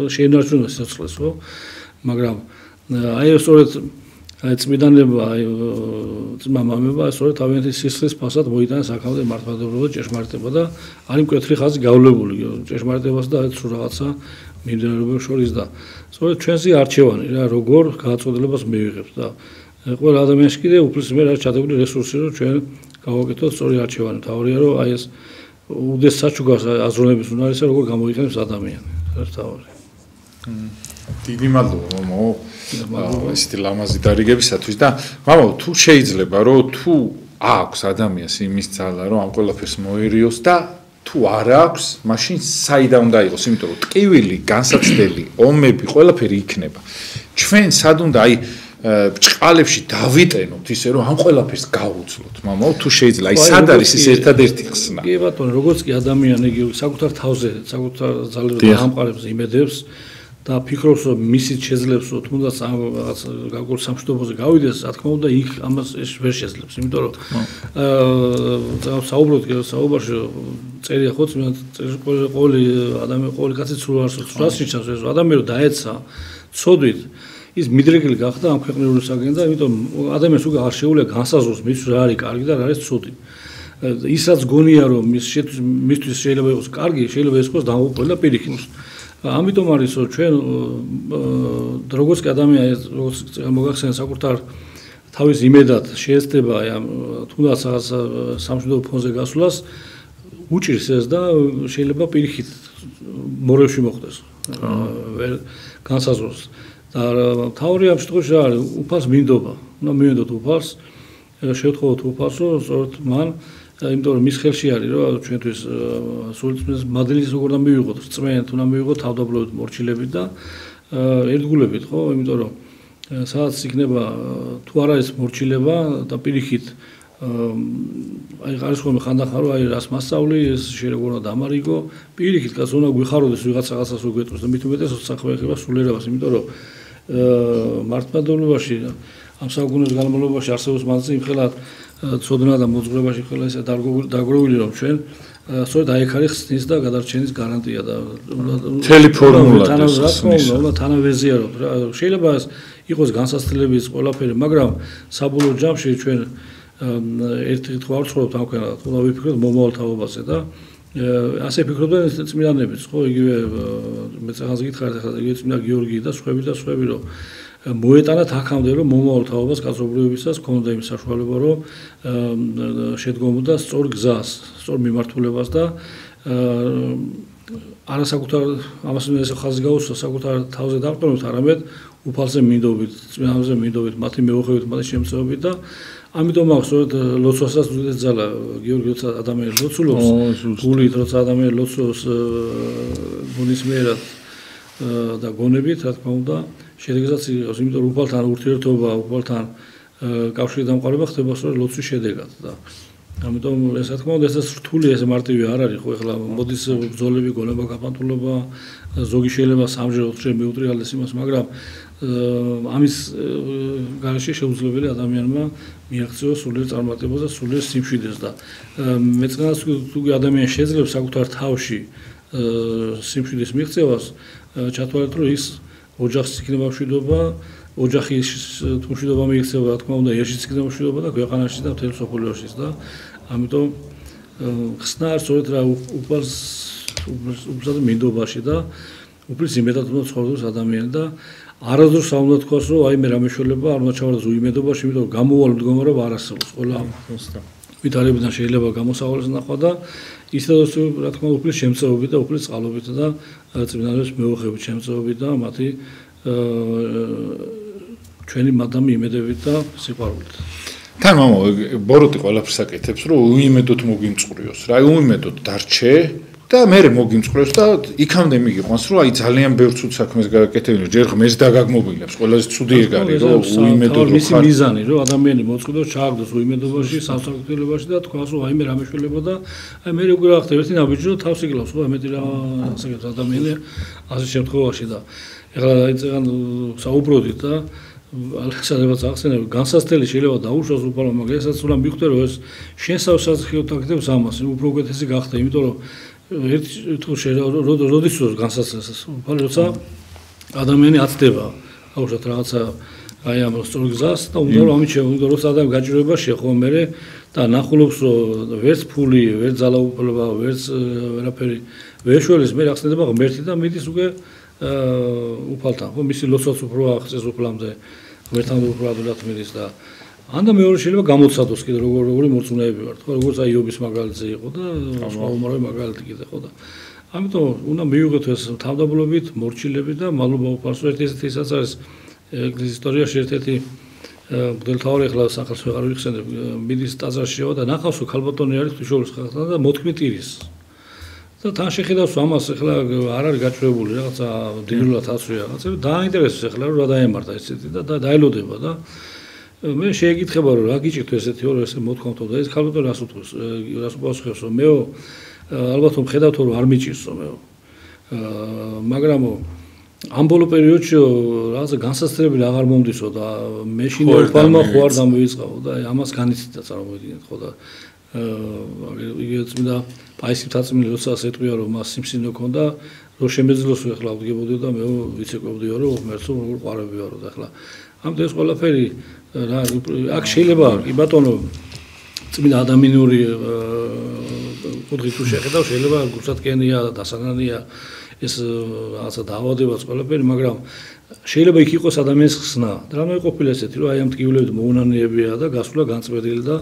შეინარჩუნა სიცოცხლეს ხო მაგრამ აი სწორედ აი წმინდანება აი ძმა მამება სწორედ თავიანთი სისხლის ფასად მოიტანა საქამდე მართლმადიდებლობა ჭეშმარიტება და არის მკვეთრი ხაზი გავლებული ჭეშმარიტებას და აი სულ რაღაცა მიმდინარეობებს შორის და სწორედ ჩვენსი არჩევანი რა როგორ გააწოდებას მივიღებთ და ყველა ადამიანს კიდე უფლის მიერ არის ჩადებული რესურსი რომ ჩვენ გავაკეთოთ სწორი არჩევანი თავია რომ აი ეს უდეს საჩუქარს აზროვნების უნარისა როგორ გამოიყენებს ადამიანი ეს თავი დიდი მადლობა მამაო ესეთი ლამაზი დარიგებისათვის და მამაო თუ შეიძლება რომ თუ აქვს ადამიანს იმის ძალა რომ ამ ყველაფერს მოერიოს და თუ არ აქვს მაშინ საიდან უნდა იყოს იმიტომ რომ ტკივილი განსაცდელი ომები ყველაფერი იქნება ჩვენ სად უნდა აი ბჭყალებში დავიტენოთ ისე რომ ამ ყველაფერს გავუძლოთ მამაო თუ შეიძლება აი სად არის ის ერთადერთი ხსნა კი ბატონო როგორც კი ადამიანი იგი საკუთარ თავზე საკუთარ ძალებზე ამყარებს იმედებს და ფიქრობს რომ მისით შეძლებს რომ თუნდაც რაღაც გაგულ სამშვიდობოზე გავიდეს რა თქმა უნდა იქ ამას ეს ვერ შეძლებს იმიტომ რომ საუბრობთ საუბარში წერია ხო ყოველი ადამიანი ყოველი კაცი სრულად ნიშნავს ეს ადამიანი დაეცა ცოდვით ის მიდრეკილი გახდა ამ ქვეყნიური საგენ და იმიტომ ადამიანს უკვე არ შეუძლია განსაზღვროს მის რა არის კარგი და რა არის ცუდი ისაც გონია რომ მისთვის შეიძლება იყოს კარგი შეიძლება ეს იყოს დამოუკიდებელი და პირიქით ამიტომ არის რომ ჩვენ როგორც კი ადამიანი როგორც მოგახსენე საკუთარ თავის იმედად შეეცდება ამ თუნდაც რაღაც სამშვიდობო ფონზე გასვლას უჭირს ეს და შეიძლება პირიქით მორევში მოხდეს ვერ განსაზღვროს და თავი ამ შემთხვევაში რა არის უფალს მინდობა უნდა მივიდოთ უფალს შევთხოვოთ უფალს რომ სწორედ მან იმიტომ რომ მის ხელში არის რომ ჩვენთვის სულიწმის მადლით როგორ უნდა მივიღოთ რწმენით უნდა მივიღოთ თავდაბლობით მორჩილებით და ერთგულებით ხო იმიტომ რომ სადაც იქნება თუ არ არის მორჩილება და პირიქით აი არის ხოლმე ხანდახან რომ აი რას მასწავლი ეს შეიძლება უნდა დამარიგო პირიქით კაც უნდა გვიხაროდეს ვიღაცას რო გვეტყვის და მით უმეტეს საქმე ეხება სულიერებას იმიტომ რომ მართლმადიდებლობაში ამ საუკუნეების განმავლობაში არსებობს მასზე იმხელად ცოდნა და მოძღვრებაში ყველა ეს დაგროვილი რომ ჩვენ სწორედ აი აქ არის ხსნის და გადარჩენის გარანტია და მთელი ფორმულა უნდა თანავეზიაროთ რა შეიძლება იყოს განსაცდელების ყველაფერი მაგრამ საბოლოო ჯამში ჩვენ ერთი კითხვა არ ვცხოვრობთ ამ ქვეყანაში უნდა ვიფიქროთ მომავალ თაობაზე და ასე ფიქრობდნენ წმინდანებიც ხო იგივე მე წაღანზე გითხარით ახლა იგივე წმინდა გიორგი და სხვები რომ მოეტანათ აქამდე რომ მომავალ თაობას კაცობრიობისას ქონდა იმ საშუალება რომ შედგომოდა სწორ გზას სწორ მიმართულებას და არა საკუთარ ამას უნდა ეს ხაზი გაუსვა საკუთარ თავზე დავყენოთ არამედ უფალზე მინდობით წმინდანებზე მინდობით მათი მეუღებით მათი შემწეობით და ამიტომ აქვს სწორედ ლოცვასაც უდიდეს ძალა გიორგი როცა ადამიანი ლოცულობს გულით როცა ადამიანი ლოცულობს გულისმიერად და გონებით რა თქმა უნდა შედეგსაც იღებს იმიტომ რომ უფალთან ურთიერთობა უფალთან კავშირი დამყარება ხდება სწორედ ლოცვის შედეგად და ამიტომ ეს რა თქმა უნდა ეს რთული ეს მარტივი არ არის ხო ეხლა მოდის ბრძოლები გონება გაფანტულობა ზოგი შეიძლება სამჯერ ოთხჯერ მიუტრიალდეს იმას მაგრამ ამის გარეშე შეუძლებელი ადამიანმა მიაღწიოს სულიერ წარმატებას და სულიერ სიმშვიდეს და მეწყნას თუ ადამიანს შეძლებს საკუთარ თავში სიმშვიდეს მიღწევას ჩათვალეთ რომ ის ოჯახის იქნება მშვიდობა ოჯახის თუ მშვიდობა მიიღწევა რა თქმა უნდა ერთშიც იქნება მშვიდობა და ქვეყანაში და მთელ მსოფლიოშიც და ამიტომ ხსნა არ სწორედ რა უფალს უბრალოდ მინდობაში და უფლის იმედად უნდა ცხოვროს ადამიანი და არასდროს არ უნდა თქვას რომ აი მე რა მეშველება არ უნდა ჩავარდოს უიმედობაში, იმიტომ რომ გამოვალ მდგომარეობა არ არსებობს. ყველა ვითარებიდან შეიძლება გამოსავალს ნახვა და ისედაც რა თქმა უნდა უფლის შემწეობით და უფლის წყალობით და წმინდანების მეუღებით შემწეობით და მათი ჩვენი მადამი იმედებით და სიყვარულით. თან მამა ბოროტი ყველაფერს აკეთებს რომ უიმედოდ მოგიმწყვრიოს რა, უიმედოდ დარჩე და მე მოგიმწყვრიოს და იქამდე მიგიყვანს რომ აი ძალიან ბევრ ცუდ საქმეს გააკეთებინო, ჯერ ღმერთს დაგაგმობილებს, ყველაზე ცუდი ეგ არის რომ უიმედოდ ხარ. მისი მიზანი რომ ადამიანი მოწყდოს, ჩააგდოს უიმედობაში, სამსახურეობაში და თქვას რომ აი მე რა მეშველება და აი მე როგორ ახდე ერთი ნაბიჯი რომ თავს იგლავს ხო ამეთი რა ასაკებს ადამიანი ასე შემთხვევაში და ეხლა აი წეგან საუბრობდით და ალექსანდრესაც ახსენებ, განსასწრელი შეიძლება დაუშვას უფალმა, მაგრამ ესაც უნდა მიხვდე რომ ეს შესავსაზღვრო თაქტებს ამას, უფრო უკეთესი გახდა, იმიტომ რომ ერთ თქოში როდის განსასწრებს უფალი როცა ადამიანი აცდება აუშვათ რაღაცა აი ამ სწორ გზას და უნდა რომ ამით უნდა როცა ადამიანი გაჭირვება შეხო მე და ნახულობს რომ ვერც ფული, ვერც ძალაუფლება, ვერც ვერაფერი ვერ შველის მე ახსნდება ღმერთი და მიდის უკვე უფალთან, ხო მისი ლოცვაც უფრო აღწევს უფლამდე, ღმერთთან უფრო ადვილად მიდის და ანდა მეორე შეიძლება გამოცადოს კიდე როგორი მორწმუნეები ვართ, ხო როგორც აი იობის მაგალითზე იყო და სხვა უმრავი მაგალითი კიდე ხო და ამიტომ უნდა მივიღოთ ეს თავდაბლობით, მორჩილებით და მადლობა უფალს ერთ ისეთისაც არის ეგრეს ისტორიაში ერთ-ერთი მღვდელმთავარი ახლა სახელს ვეღარ ვიხსენებ, მიდის ტაძარში და ნახავს რომ ქალბატონი არის ღვთისმშობლის ხალხთან და მოთქმით ირის. და თან შეხედავს ამას ახლა არ არის გაჭრებული რაღაცა დილულად აცვია რაღაცა დაინტერესებს ახლა რომ რა დაემართა ესეთი და დაელოდება და მე შეეკითხება რომ რა გიჭირთ ესეთი რომ ესე მოთქვამთო და ეს ქალბატონი რას უთქვას რას უპასუხებს რომ მეო ალბათ რომ ხედავთ რომ არ მიჭირსო მეო მაგრამ ამ ბოლო პერიოდში რაღაცა განსასწრებელი აღარ მომდისო და მე შინო უფალმა ხო არ დამოიწყაო და ამას განიცდიდა წარმოვიდგინეთ ხო და იგი წმინდა პაისი თაწმინდი როდესაც ეტყვია რომ მას სიმსივნე ჰქონდა რომ შემეძლოს ახლა ავდგებოდი და მე ვიცეკვებდიო რომ ღმერთო როგორ ყვარებიარო და ახლა ამიტომ ეს ყველაფერი რა აქ შეიძლება კი ბატონო წმინდა ადამიანური კუთხით თუ შეხედავ შეიძლება გულსათქენია დასანანია ეს რაღაცა დაავადებაც ყველაფერი მაგრამ შეიძლება იქ იყოს ადამიანის ხსნა და რა მოიყოფილა ესეთი რომ აი ამ ტკივილებით მოუნანიებია და გასვლა განწყვეტილი და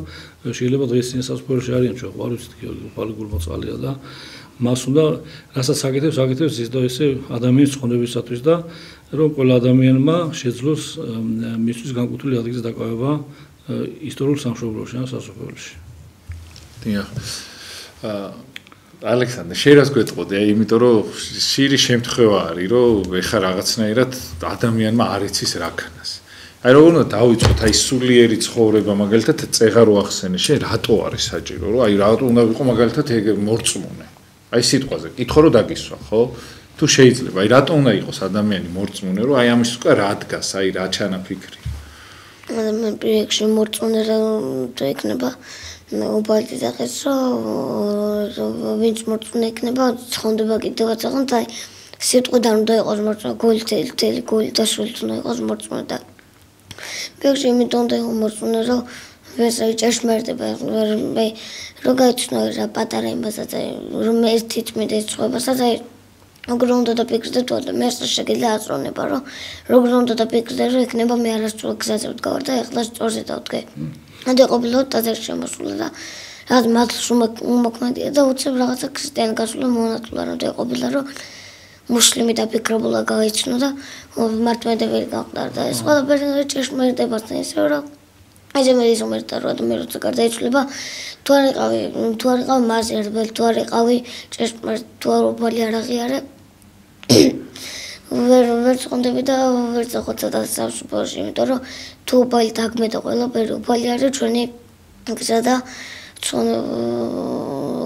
შეიძლება დღეს წინ სასწაულში არიან ჩვენ ხო არ ვიცით უფალი გულმოწყალია და მას უნდა რასაც აკეთებს ის და ესე ადამიანის ცხონებისათვის და რომ ყველა ადამიანმა შეძლოს მისთვის განკუთვნილი ადგილზე დაკავება ისტორიულ სამშობლოში ან სასოფლოში. დიახ. ალექსანდრე, შეიძლება გვეტყოდი, აი, იმიტომ რომ შირი შემთხვევა არის, რომ ეხა რაღაცნაირად ადამიანმა არ იცის რა ქნას. აი, როგორ უნდა დავიწყოთ აი სულიერი ცხოვრება, მაგალითად, წეღა რო ახსენე, შენ რატო არის საჭირო, რომ აი რატო უნდა ვიყო მაგალითად ეგ მორწმუნე. აი სიტყვაზე, კითხო რომ დაგისვა, ხო? თუ შეიძლება, აი რატო უნდა იყოს ადამიანი მორწმუნე, რომ აი ამის უკვე რა დგას, აი რა ჩანაფიქრი. მე პროექტში მორწმუნე რა იქნება უბალტი დახეს რომ ვინც მორწმუნე იქნება ცხონდება კიდევაც აღარ და სიტყვიდან უნდა იყოს მორწმუნე გოლი გოლი და სულით უნდა იყოს მორწმუნე და პროექტში იმიტომ უნდა იყოს მორწმუნე რომ ვესაი ჭეშმარიტება მე რო გაიცნო რა პატარა იმასაც რომ ერთი წმინდა ცხოვრებასაც აი როგორ უნდა დაფიქრდე თუ და მე შეგიძლია აზროვნება რომ როგორ უნდა დაფიქრდე რომ იქნება მე არასწორ გზაზე ვდგავარ და ეხლა სწორზე დავდგე. და ყოფილა ტაძარში შემოსულა და რაღაც მართლაც უმოქმედია და უცებ რაღაცა ქრისტიანი გასულა მონათულა რომ ყოფილა რომ მუსლიმი დაფიქრებულა გაიცნო და მართლმადიდებელი გაყდა და ეს ყველაფერი ჭეშმარიტებასთან ისე რომ ესე მე ის უმეტა რომ მე როცა გარდაიცვლება თუ არ იყავი მაზერბელი თუ არ იყავი ჭეშმარიტ თუ არ უბალი არ აღიარე ვერ წონდები და ვერ წახოცა და სამშობლოში, იმიტომ რომ თუ უბალი დაგმეტა ყველაფერი უბალი არის ჩვენი გზა და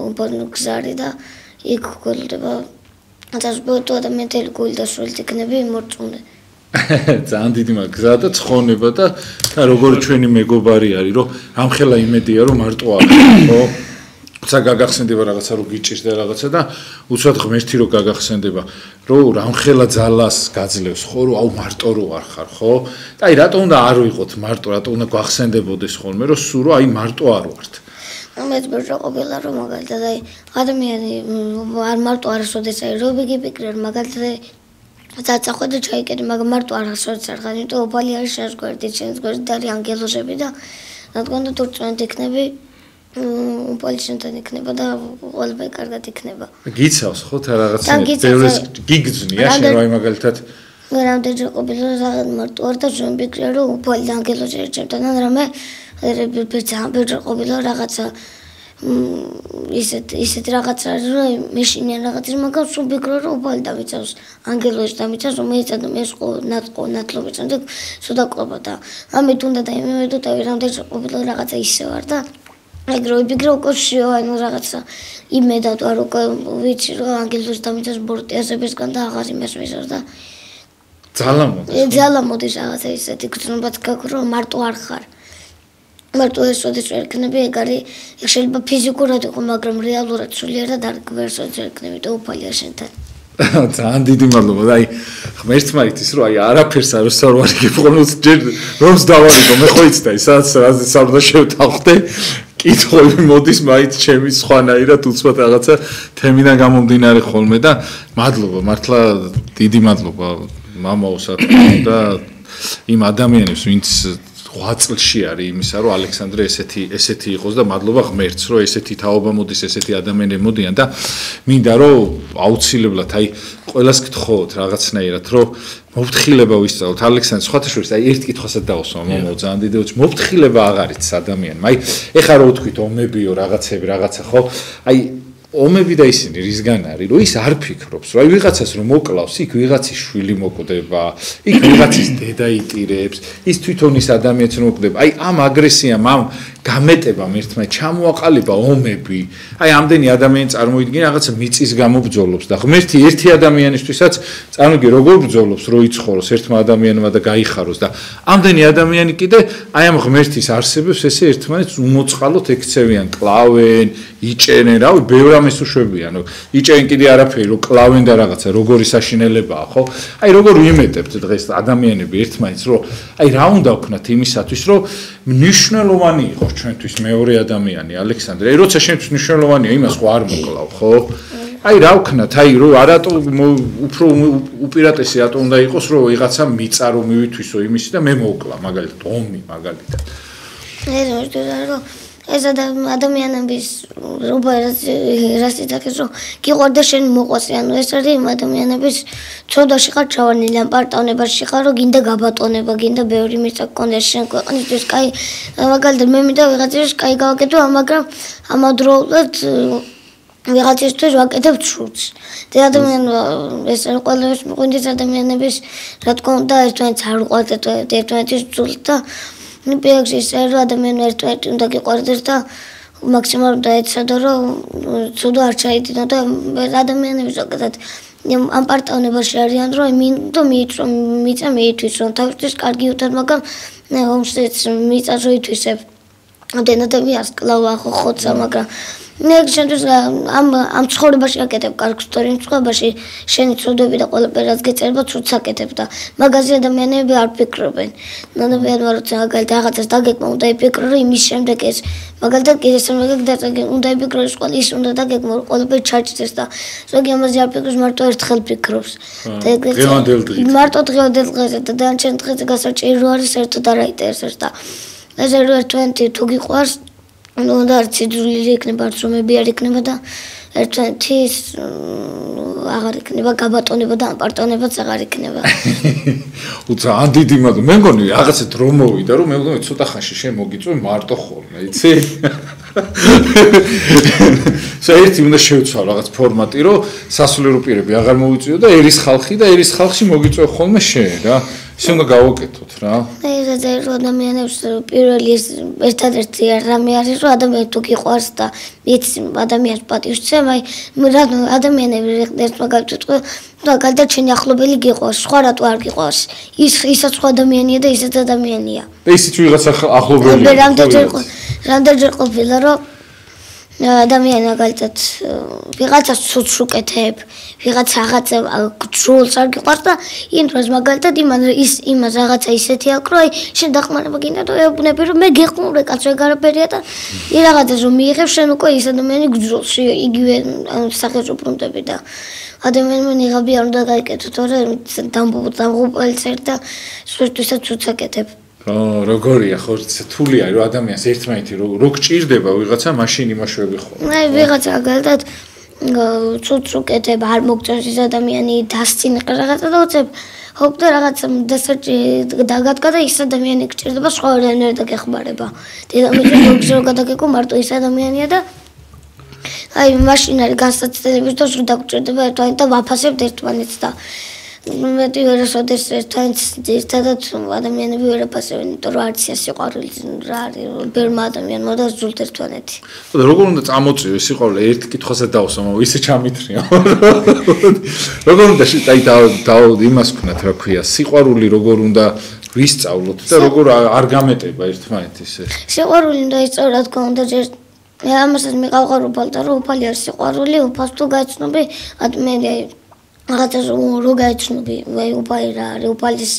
უბალი გზარი და იქ გველდება დასბოთ ადამიანთელი გული და სულით იქნები მორწმუნე. ძალიან დიდი გზა და ცხონება და როგორ ჩვენი მეგობარი არის რომ ამხელა იმედია რომ მარტო არის ხო? ცა გაგახსენდება რაღაცა რო გიჭირს და რაღაცა და უცბად ღმერთი რო გაგახსენდება რომ რამხელა ძალას გაძლევს ხო რომ აუ მარტო რო არ ხარ ხო და აი რატო უნდა არ ვიყოთ მარტო რატო უნდა გვახსენდებოდეს ხოლმე რომ სულ რომ აი მარტო არ ვართ ამეთ ბერჭო ყოფილა რომ მაგალითად აი ადამიანი არ მარტო არასოდეს აი რობიგი ფიქრեր მაგალითად დაწახვედა ჩაიკეტე მაგრამ მარტო არასოდეს არ ხარ იმიტომ ოფალი არის შენს გვერდით შენს გვერდით არის ანგელოზები და რადგან თუ წვენთ იქნები ოფალი შენთან იქნება და ყველაფერი კარგად იქნება გიცავს ხო თა რაღაცა ბევრს გიგძნია შენ აი მაგალითად რამდენჯერ ყოფილა რაღაც მარტო არ და ჩვენ ფიქრია რომ ოფალი და ანგელოზები ჩემთან ან რამე ბერჭო ყოფილა რაღაცა ისეთ რაღაცა რომ მეშინიან რაღაცის მაგას სულ ფიქრო რომ ოფალი დამიცავს ანგელოზი დამიცავს რომ მეც ადამიანს ნათლობის შემდეგ სუდაკლობა და ამით უნდა და მე თუ რამდენჯერ ყოფილა რაღაცა ისე ვარ და ეგრე ვიფიქრე უკვე ანუ რაღაცა იმედად ვარ უკვე ვიცი რომ ანგელოზი დამიცავს ბორტიაზებისგან და აღარ იმას ვიზარ და ძალა მოდის რაღაცა ისეთი გრძნობაც გაქვს რომ მარტო არ ხარ მარტო ეს ოდეს ვერ იქნები ეგ არის ეგ შეიძლება ფიზიკურად იყოს მაგრამ რეალურად სულიერად არ გვერდს ვერ იქნები და ოფალია შენთან ძალიან დიდი მადლობა და აი ღმერთმა იცის რომ აი არაფერს არ ვსარვარი გიყოლოს ჯერ რომს დავარიგო მე ხო იცი სადაც არ უნდა შევთანხმდე კითხვები მოდის მაინც ჩემი სხვანაირად უცბად რაღაცა თემიდან გამომდინარე ხოლმე და მადლობა მართლა დიდი მადლობა მამაოსა და იმ ადამიანებს ვინც 8 წელში არის იმისა რომ ალექსანდრე ესეთი იყოს და მადლობა ღმერთს რომ ესეთი თაობა მოდის ესეთი ადამიანები მოდიან და მინდა რომ აუცილებლად აი ყველას გთხოვოთ რაღაცნაირად რომ მოფრთხილება ვისწავლოთ ალექსანდრე სხვათა შორის აი ერთ კითხვასაც დავუსვა მომავალ ძალიან დიდი მოფრთხილება აღარ იცის ადამიანმა აი ეხლა რო ვთქვით ომებიო რაღაცები რაღაცა ხო აი ომები და ისინი რისგან არის რომ ის არ ფიქრობს რომ აი ვიღაცას რომ მოკლავს იქ ვიღაცის შვილი მოკვდება იქ ვიღაცის დედა იტირებს ის თვითონ ის ადამიანს რომ მოკვდება აი ამ აგრესიამ ამ გამეტებამ ერთმანეთს ჩამოაყალიბა ომები აი ამდენი ადამიანი წარმოიდგინა რაღაცა მიწის გამო ბრძოლობს და ღმერთი ერთი ადამიანისთვისაც წარმოიდგინე როგორ ბრძოლობს რო იცხოვროს ერთმა ადამიანმა და გაიხაროს და ამდენი ადამიანი კიდე აი ამ ღმერთის არსებებს ესე ერთმანეთს უმოწყალოთ ექცევიან კლავენ იჭერენ რავი ბევრ ამას უშვებიან იჭერენ კიდე არაფერი რომ კლავენ და რაღაცა როგორი საშინელებაა ხო აი როგორ ვიმეტებთ დღეს ადამიანები ერთმანეთს რომ აი რა უნდა ვქნათ იმისათვის რომ მნიშვნელოვანი იყოს ჩვენთვის მეორე ადამიანი ალექსანდრე აი როცა შენთვის მნიშვნელოვანია იმას ხო არ მოკლავ ხო აი რა ვქნათ აი რომ არატო უფრო უპირატესი რატო უნდა იყოს რომ ვიღაცა მიწა რომ მივითვისო იმისი და მე მოვკლა მაგალითად ომი მაგალითად ეს ადამიანების რასიც აქეს რომ გიყვარდა შენ მოყვასე ანუ ეს არის იმ ადამიანების ცოდვაში ხარ ჩავარდნილი ამ პარტავნებაში ხარ რომ გინდა გაბატონება გინდა ბევრი მიწა გქონდეს შენ ქვეყნისთვის კაი მაგალითად მე მინდა ვიღაცას კაი გავაკეთო მაგრამ ამავდროულად ვიღაცისთვის ვაკეთებ ცუდს და ადამიანმა ეს ყველას მიყენდეს ადამიანების რა თქმა უნდა ერთმანეთს არ უყვარდეთ ერთმანეთის ცუდს და ნიπიაქსი ეს რომ ადამიანმა ერთმანეთი უნდა გიყვარდეს და მაქსიმალურად დაეცადო რომ ცუდო არ ჩაიდინო და ადამიანები ზოგადად ამ პარტავნებაში არიან რომ მინდო მიწა მიითვისონ თავისთვის კარგი უთარ მაგრამ ომშიც მიწა როითვისებ ამდენ ადამიანს კლავა ხოცა მაგრამ მე შენთვის ამ ცხოვრებაში აკეთებ კარგ სტორიებს ცხოვრებაში შენი ცოდვები და ყველაფერი რაც გეწერება ცუდს აკეთებ და მაგაზე ადამიანები არ ფიქრობენ ადამიანმა როცა მაგალითად რაღაცას დაგეკმა უნდა იფიქრო რომ იმის შემდეგ ეს მაგალითად კიდეს უნდა იფიქრო ის ყველა ის უნდა დაგეკმა რომ ყველაფერი ჩაჭდეს და ზოგი ამაზე არ ფიქრობს მარტო ერთხელ ფიქრობს და ეგრე მარტო დღევანდელ დღეზე და დანარჩენ დღეზე გასაჭირო არის ერთად არ აიტერსებს და ეს ერთმანეთი თუ გიყვარს ну да ციდრული იქნება არცომები არ იქნება და ერთმანეთის აღარ იქნება გაბატონება და პარტონებაც აღარ იქნება ძალიან დიდი მადლობა მე მგონი რაღაცა დრო მოვიდა რომ მე მგონი ცოტა ხანში შენ მოგიწვე მარტო ხოლმე იცი საერთოდ უნდა შევცვალ რაღაც ფორმატი რომ სასულიერო პირები აღარ მოვიწვიო და ერის ხალხი და ერის ხალხში მოგიწვე ხოლმე შენ რა ისე უნდა გავაკეთოთ რა ეს ადამიანებს პირველი ერთადერთი რამე არის რომ ადამიანი თუ გიყვარს და მეც ადამიანს პატივს ვცემ აი ადამიანები ერთ მაგალითად მაგალითად შენი ახლობელი გიყვარს სხვა რატო არ გიყვარს ისაც სხვა ადამიანია და ისიც ადამიანია და ისიც ვიღაც ახლობელი რამდენჯერ ყოფილა რომ ადამიანი მაგალითად ვიღაცას ცუცს უკეთებ, ვიღაც რაღაცა გძრულს არ გიყვარს და იმ დროს მაგალითად იმას რაღაცა ისეთი აქვს, რომ აი შენ დახმარება გინდა და ეუბნები რომ მე გეხმურე კაცო ეგ არაფერია და რაღაცას რომ მიიღებ შენ უკვე ის ადამიანი გძრულს იგივე სახელმწიფო პრომტები და ადამიანმა ნიღაბი არ უნდა გაიკეთო, თორემ დამღუპველს ერთა სვეტვისაც უცაკეთებ. როგორია ხო თულია რომ ადამიანს ერთმანეთი რო გჭირდება ვიღაცა მაშინ იმაშვები ხო? აი ვიღაცა მაგალითად ცუცს უკეთებ, არ მოგწონს ის ადამიანი დასწინყე რაღაცა და უცებ ჰოპ და რაღაცა დასაჭი დაგადგა და ის ადამიანი გჭირდება სხვა არ დაგეხმარება. დედამიწა მოგზრო გადაგეკო მარტო ის ადამიანია და აი მაშინ არის განსაცდელების დროს რომ დაგჭირდება ერთმანეთს და ვაფასებთ ერთმანეთს და მეტი ვერასოდეს ერთმანეთს ერთადად ადამიანები ვერ აფასებენ, იმიტომ რომ არც ეს სიყვარული რა არის ბერმა ადამიანმა და ზულთ ერთმანეთი. და როგორ უნდა წამოწიო ეს სიყვარული ერთ კითხვაზე დავსვამ, ისე ჩამithრია. როგორ უნდა აი იმას ვქნათ, რა ქვია, სიყვარული როგორ უნდა ვისწავლოთ და როგორ არ გამეტება ერთმანეთის ეს. სიყვარული უნდა ისწავლოთ, რა თქმა უნდა, ჯერ ამასაც მიყავყარ უფალ და რომ უფალი არის სიყვარული, უფალს თუ გაიცნობი, ადამიანი რაღაცა რო გაიცნობი, აი უფალი რა არის, უფალის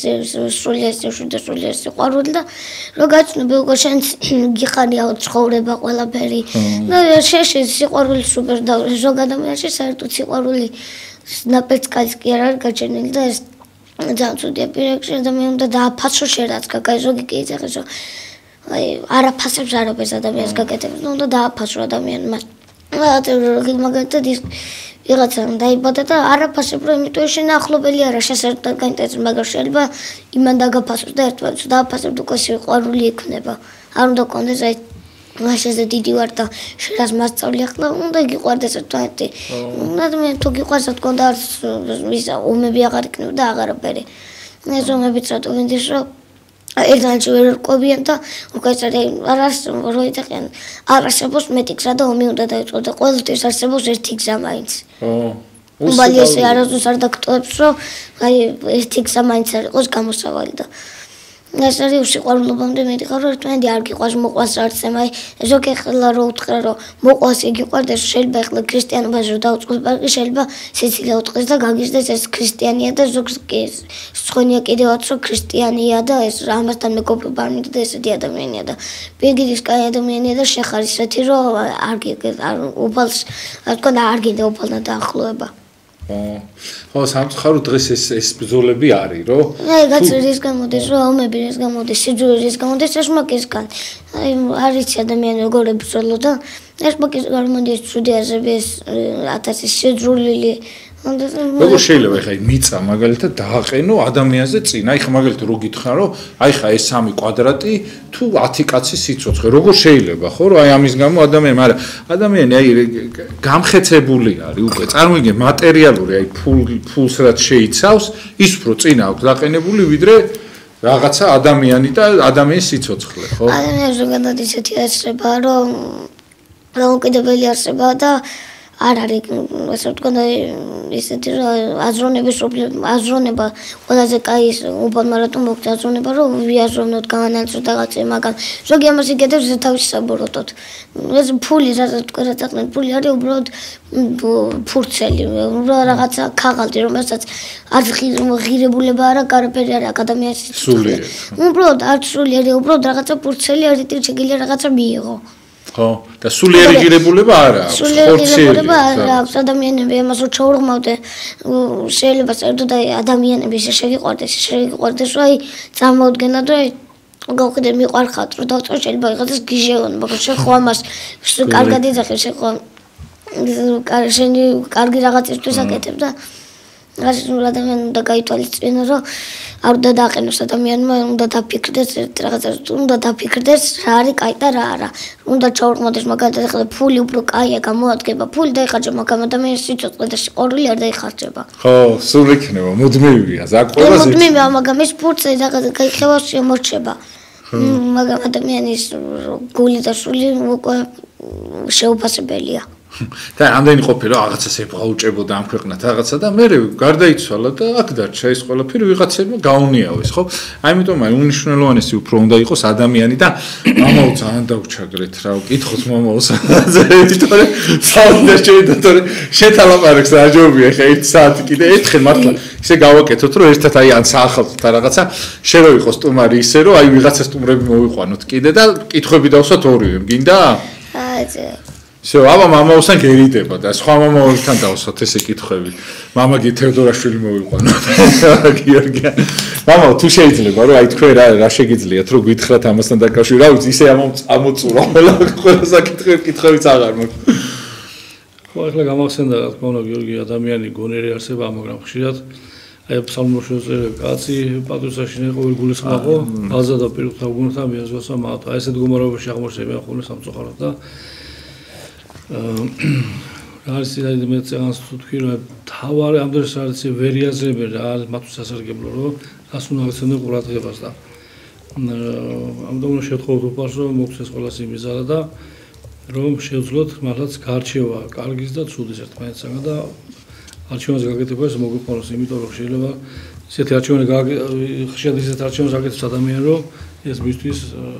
სრულიერ სიყვარული და რო გაიცნობი უკვე შენ გიხარია ცხოვრება ყველაფერი და შენ სიყვარული სუპერ და ზოგ ადამიანში საერთოდ სიყვარული ნაპერწკალს კი არ არის გაჩენილი და ეს ძალიან ცუდია პირიქში ადამიანი უნდა დააფასო შენ რაც კაკაი ზოგი კი იცახე რომ აი არაფასებს არაფერს ადამიანს გაკეთებს და უნდა დააფასო ადამიანმა მაგალითად ის ვიღაცა დაიბადა და არაფასებ რომ იმიტომ შენ ახლობელი არა შესაძლოა გაინტერესებს მაგრამ შეიძლება იმან დაგაფასოს და ერთმანეთს დააფასებ უკვე სიყვარული იქნება არ უნდა კონდეს აი მაშინზე დიდი ვარ და შენას მასწავლი ახლა უნდა გიყვარდეს ერთმანეთი ადამიანი თუ გიყვარს თქო და ის ომები აღარ იქნება და აღარაფერი ეს ომებიც რატო მინდის რომ ერთმანეთში ვერ ყვებიან და უკაცარი არ არსებობს მეტი გზა და ომი უნდა დაიწყოს და ყოველთვის არსებობს ერთი გზა მაინც. უბალი ესე არასდროს არ დაგტოვებს რომ აი ერთი გზა მაინც არ იყოს გამოსავალი და ეს არის უსიყვარულობამდე მეტი ხარ რომ ერთმანეთი არ გიყვარს მოყვას არც აი ზოგი ახლა რო უთხრა რომ მოყვას იგიყვარდეს შეიძლება ახლა ქრისტიანობას რო დაუწყოს პარკი შეიძლება სიცილია უთხრეს და გაგიზდეს ეს ქრისტიანია და ზოგს კი სხვენია კიდევაც რომ ქრისტიანია და ეს ამასთან მეგობრობა არ მინდა და ესეთი ადამიანია და პირგიდის კაი ადამიანია და შეხარ ისეთი რომ არ უფალს რა თქმა უნდა არ გინდა უფალთან დაახლოება ხო, სამწუხაროდ დღეს ეს ბრძოლები არის, რომ აი გაწერის გამოდის, რომ ომები ეს გამოდის, სიძულვის გამოდის, ეს მოკისგან. აი არის ადამიანი როგორ ებრძოლო და ეს მოკის გამოდის ცუდი აზრები ეს 1000 სიძულვილი როგორ შეიძლება ხა მიწა მაგალითად დააყენო ადამიანზე წინ აი ხა მაგალითად რო გითხრა რომ აი ხა ეს 3 კვადრატი თუ 10 კაცის სიცოცხლე როგორ შეიძლება ხო რომ აი ამის გამო ადამიანი მაგრამ ადამიანი აი გამხეცებული არის უკვე წარმოიდგინე მატერიალური აი ფულს რაც შეიცავს ის უფრო წინ აქვს დაყენებული ვიდრე რაღაცა ადამიანი და ადამიანის სიცოცხლე ხო ადამიანს ზოგადად ისეთი არსება რომ უკიდებელი არსება და არ არის ასე ვთქვათ ისეთი აზროვნება ყველაზე კაი უბალმა რატომ მოგწა აზროვნება რომ ვიაზროვნოთ განანაცვლოთ რაღაცე მაგრამ ზოგი ამას იგეთებს თავის საბოროტოდ ეს ფული რაც აყენებთ ფული არის უბრალოდ ფურცელი რაღაცა ქაღალდი რომელსაც არ ღირებულება არა კარაფერი არა ადამიანის სიცოცხლე უბრალოდ არ სულიერი უბრალოდ რაღაცა ფურცელი არის შეიძლება რაღაცა მიიღო ხო და სულიერი ღირებულება არა აქვს სულიერი ღირებულება არა აქვს ადამიანები ამას რო ჩაურღმავდე შეიძლება საერთოდ ადამიანები შეგიყვარდეს რომ აი წარმოვდგენად რომ გავხედე მიყვარხარ რომ დავწერ შეიძლება ვიღაცას გიჟეონ მაგრამ შენ ხო ამას კარგად იძახი შენ ხო შენი კარგი რაღაცისთვის აკეთებ და ადამიანი უნდა გაითვალისწინო რომ არ უნდა დააყენოს ადამიანმა უნდა დაფიქრდეს უნდა დაფიქრდეს რა არის კაი და რა არა უნდა ჩაურღმოდეს მაგალითად ახლა ფული უფრო კაია გამოადგება ფული დაიხარჯება მაგრამ ადამიანის სიცოცხლე და სიყვარული არ დაიხარჯება ხო სულ იქნება მუდმივია ზაკ ყველაზე მუდმივია მაგრამ ეს ფურცე რაღაცა გაიხევა შემორჩება მაგრამ ადამიანის გული და სული უკვე შეუფასებელია და ამდენი ყოფილა რაღაცას ებღაუჭებოდა ამ ქვეყნად რაღაცა და მე გარდაიცვალა და აქ დარჩა ეს ყველაფერი ვიღაცებმა გაუნიავეს, ხო? ამიტომ უნიშნელოვანესი უფრო უნდა იყოს ადამიანი და მამაო ძალიან დაგვჩაგრეთ რა, ვკითხოთ მამაოს ზეითორე საუბრდა შეიძლება შეთალაპარაკს რაჯობია ხა 1 საათი კიდე ერთხელ მართლა ისე გავაკეთოთ რომ ერთად აი ან საახალწლოთ რაღაცა შე რო იყოს სტუმარი ისე რომ აი ვიღაცა სტუმრები მოვიყვანოთ კიდე და კითხვები დავსვათ ორივე გინდა? Всё, აბა მამაოსთან გერიდება და სხვა მამაოსთან დავსვათ ესე კითხვები. მამა გი თევდორაშვილი მოვიყვანო. გიორგია. მამაო თუ შეიძლება რომ აი თქვენ რა შეგიძლიათ რომ გითხრათ ამასთან დაკავშირებით. რა ვიცი, ისე ამოწურა ყველა საკითხი კითხვებიც აღარ მაქვს. ხო, ახლა გამახსენდა რა თქმა უნდა გიორგი ადამიანი გონერი არსება, მაგრამ ხშირად აი ფსალმოშოზე კაცი პატრიოტაშინე ყოველ გულისხმობ, ბაზა და პირთა უგუნოთა მიაზღვესა მათ. აი ესეთ გუმარობაში აღმოჩნდება ხოლმე სამწუხაროდ და არის ისეთი მე წეგანს თქვი რომ თავარი ამ დროს არის ვერიაზრებენ რა არის მათთვის სასარგებლო რომ რას უნდა აქცენტო ყურადღებას და ამდენ შეთხოვოთ უპარს რომ მოგცეს ყველას იმიზარა და რომ შევძლოთ მართლაც გარჩევა კარგის და ცუდის ერთმანეთსაგან და არჩევანს გაკეთებას მოგიყვანოს იმიტომ რომ შეიძლება ისეთი არჩევანი ხშირად ისეთ არჩევანს გაკეთებს ადამიანი რომ ეს მისთვის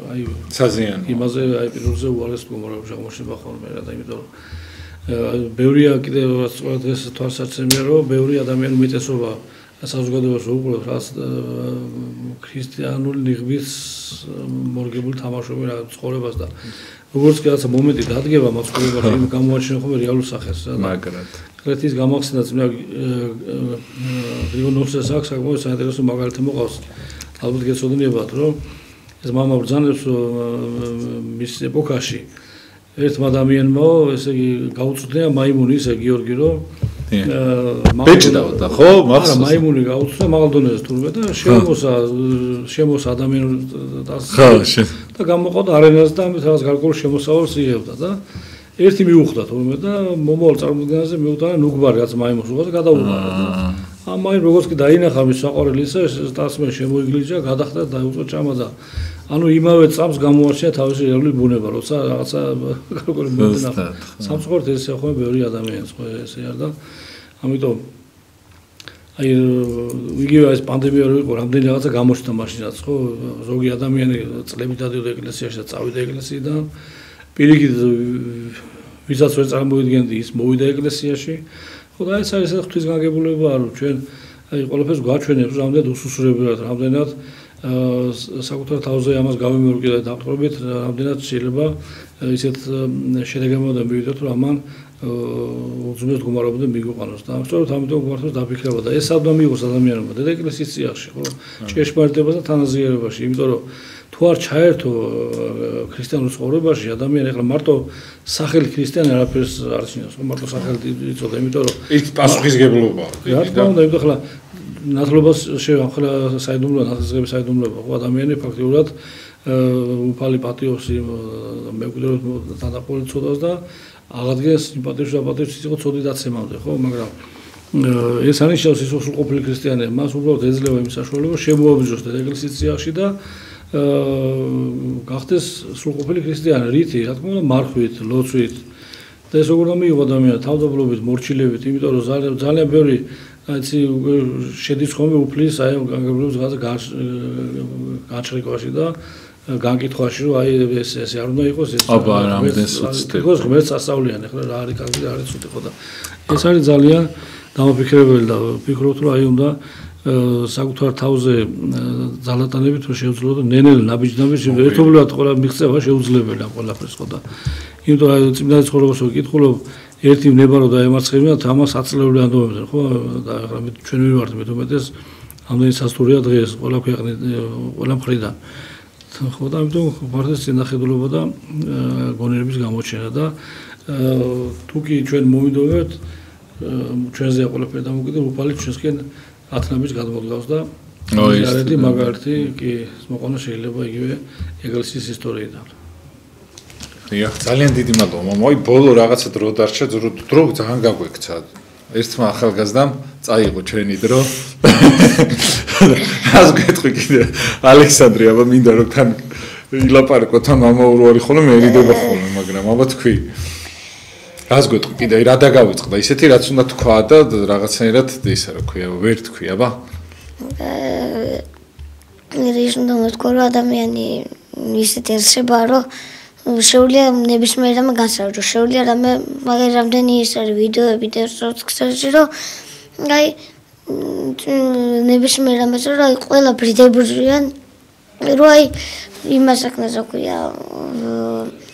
აი საზიანო იმაზე აი პირველზე უარეს გუმარებში აღმოჩნდება ხოლმე რა და იმიტომ რომ ბევრია კიდევ სწორად ეს თვალსაჩინია რომ ბევრი ადამიანი უმეტესობა საზოგადოებაში უყურებს რაც ქრისტიანული ნიღბის მორგებული თამაშობენ რა ცხოვრებას და როგორც კი რაცა მომენტი დადგება მათ ცხოვრებაში იმ გამოაჩენა ხოლმე რეალურ სახეს რა მაგრად კრეთის გამახსენდა წინა გრიგონოვსეს აქ საკმაოდ საინტერესო მაგალითი მოყავს ალბათ გეცოდინებათ რომ ეს მამა ბრძანებს მის ეპოქაში ერთმა ადამიანმა ესე იგი გაუწვდია მაიმუნი ისე გიორგი რომ ბეჭდავდა ხო მაგრამ მაიმუნი გაუწვდა მაღალ დონეზე თურმე და შემოსა ადამიანს და გამოყავდა არენას და ამას გარკვეულ შემოსავალს იღებდა და ერთი მიუხვდა თურმე და მომავალ წარმოდგენაზე მიუტანა ნუგბარი რაც მაიმუნს უყავდა გადაუყარა ამ მაიმუნს როგორც კი დაინახა მის საყვარელი ისე სტასმენ შემოიგლიჯა გადახდა და დაუწყო ჭამა და ანუ იმავე წამს გამოარჩია თავისი რეალური ბუნება, როცა რაღაცა გარკვეული მომენტი სამწუხაროდ ესე ხო ბევრი ადამიანს ხო ესე არ და ამიტომ აი იგივე ეს პანდემია რო იყო, რამდენი რაღაცა გამოჩნდა მაშინაც ხო ზოგი ადამიანი წლებით დადიოდა ეკლესიაში და წავიდა ეკლესიიდან პირიქით ვისაც ვერ წარმოიდგენდი ის მოვიდა ეკლესიაში ხო და ეს არის ღვთისგანგებულება რომ ჩვენ აი ყველაფერს გვაჩვენებს რამდენად უსუსურებლად რამდენად საკუთარ თავზე ამას გავიმეორებდი და დაყრობით რამდენად შეიძლება ისეთ შედეგებამდე მივიდოთ რომ ამან უძმეს გუმარობდნენ მიგვიყვანოს და სწორედ ამიტომ გვართოს დაფიქრება და ეს საერთოდ მიიღოს ადამიანმა და ეკლესიის წიაღში ხო ჭეშმარიტებას და თანაზიერებაში იმიტომ რომ თუ არ ჩაერთო ქრისტიანულ ცხოვრებაში ადამიანი ახლა მარტო სახელი ქრისტიანი არაფერს არ ცინავს ხო მარტო სახელი იწოდა იმიტომ რომ ის პასუხისგებლობაა რა თქმა უნდა იმიტომ ახლა ნათლობას ახლა საიდუმლოა ნათლისღების საიდუმლოა ხო ადამიანი ფაქტიურად უფალი პატიოს მეკუთვნებოდ თანაყოლი ცოდავს და აღადგენს სიმპათიებს და პატიოს იყო ცოდი დაცემამდე ხო მაგრამ ეს ანიშნავს ის სრულყოფილი ქრისტიანია მას უბრალოდ ეძლევა იმ საშუალებას შემოაბიჯოს და ეკლესიის წიაღში და გახდეს სრულყოფილი ქრისტიანი რითი რა თქმა უნდა მარხვით ლოცვით და ეს როგორ მიიღო ადამიანი თავდაპირველობით მორჩილებით იმიტომ რომ ძალიან ბევრი აიცი შედის ხოლმე უფლის აი განგებულებს რაღაცა განჭრიკვაში და განკითხვაში რომ აი ესე არ უნდა იყოს ეს აბა რამდენ სუცდება იყოს ღმერთს ასავლიანი ხო რა არის კარგი და არის ცუდი ხო და ეს არის ძალიან დამაფიქრებელი და ვფიქრობთ რომ აი უნდა საკუთარ თავზე ძალატანებით რომ შეუძლო და ნენელ ნაბიჯნაბიჯ ერთობლივად ყველა მიღწევა შეუძლებელია ყველაფერს ხო და იმიტომ რომ წმინდა ცხოვრებას ვკითხულობ ერთი ნებარო და ემარცხებინათ ამას აწლეული ანდომებდნენ ხო და ახლა ჩვენ ვივართ მე თუმეტეს ამდენი სასტურია დღეს ყველა ქვეყნის ყველა მხრიდან ხო და ამიტომ ვარდეს წინახედულობა და გონერების გამოჩენა და თუ კი ჩვენ მოვიდოვებთ ჩვენზე ყველაფერი დამოკიდე უფალი ჩვენსკენ ათნაბის გადმოდგავს და ეს მაგალითი კი მოყონა შეიძლება იგივე ეკლესიის ისტორიიდან Ja, ძალიან დიდი მადლობა. მოი ბოლო რაღაცა დრო დარჩა, დრო ძალიან გაგვექცა. ერთმა ახალგაზრდამ წაიღო ჩვენი დრო. ას გეტყვი კიდე ალექსანდრე, აბა მინდა რომ თან ილაპარაკო თან მამაურვარი ხოლმე მე ერიდება ხოლმე, მაგრამ აბა თქვი. რას გვეტყვი კიდე რა დაგავიწყდა ისეთი რაც უნდა თქვა და რაღაცნაირად ისა რა ქვია ვერ თქვია ბა ის უნდა მოთქვა რომ ადამიანი ისეთი არსება რომ შეუძლია ნებისმიერ რამე განსაზღვროს შეუძლია რამე მაგარი რამდენი ის არის ვიდეოები და სოციალში რომ აი ნებისმიერ რამეზე რომ აი ყველაფერი დაიბრუნებიან რომ აი იმას აქნას რა ქვია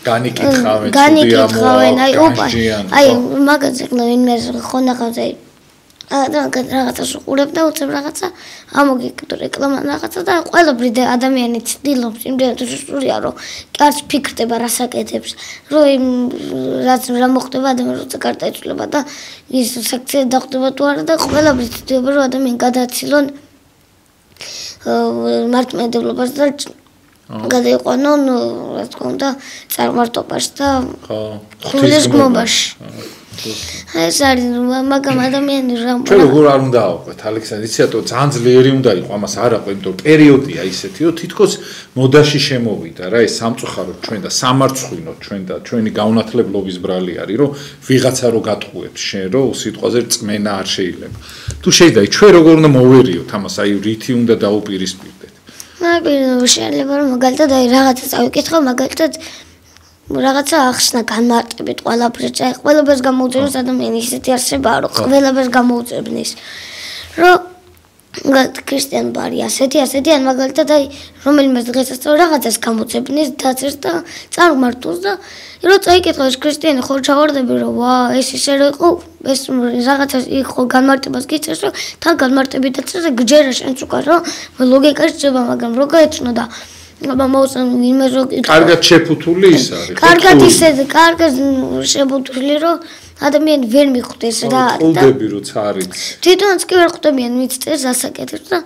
განიკითხავენ აი ოპა აი მაგაზე ვინმე ხო ნახავს აი რაღაცა შეყურებ და უცებ რაღაცა ამოგიკეთო რეკლამა რაღაცა და ყველაფერი ადამიანი ცდილობს იმდენად უსწრია რომ კარგ ფიქრდება რასაკეთებს რომ რაც რა მოხდება ადამიანს როცა კარტა იცვლება და ის საქციე დახვდება თუ არა და ყველაფერი ცდილობა რომ ადამიანი გადააცილონ მართლმადიდებლობას და გადაიყვანონ რა თქმა უნდა წარმართობაში და ხულის გმობაში ეს არის მაგამ ადამიანი რა ჩვენ როგორ არ უნდა ავყვეთ ალექსანდრე იცით ძალიან ძლიერი უნდა იყო ამას არ აყვე იმიტომ პერიოდია ისეთი რომ თითქოს მოდაში შემოვიდა რა ეს სამწუხაროდ ჩვენ და სამარცხვინო ჩვენ და ჩვენი გაუნათლებლობის ბრალი არის რომ ვიღაცა რო გატყუებს შენ რომ სიტყვაზე რწმენა არ შეიძლება თუ შეიძლება ჩვენ როგორ უნდა მოვერიოთ ამას აი რითი უნდა დაუპირისპირდეთ შეიძლება რომ მაგალითად აი რაღაცა წავიკითხო მაგალითად რაღაცა ახსნა განმარტებით ყველაფერს აი ყველაფერს გამოუწევს ადამიანი ისეთი არსებაა რომ ყველაფერს გამოუწევს რომ ქრისტიან ბარი ასეთი ან მაგალითად აი რომელიმე დღესაც რაღაცას გამოუწევს დაწეს და წარმართოს და რომ წაიკითხო ეს ქრისტიანი ხო ჩავარდები რომ ვა ეს ისე რომ იყო ეს რაღაცა იყო განმარტებას გიწევს რომ თან განმარტებით დაწეს გჯერა შენც უკან რომ ლოგიკა შეება მაგრამ რო გაეცნო და მომოსან ვინმე რო კარგად შეფუთული ის არის კარგად ისე კარგად შეფუთული რომ ადამიანი ვერ მიხვდეს რა უდები როცა არის თვითონაც კი ვერ ხვდებიან მიწეს ასაკეთებს და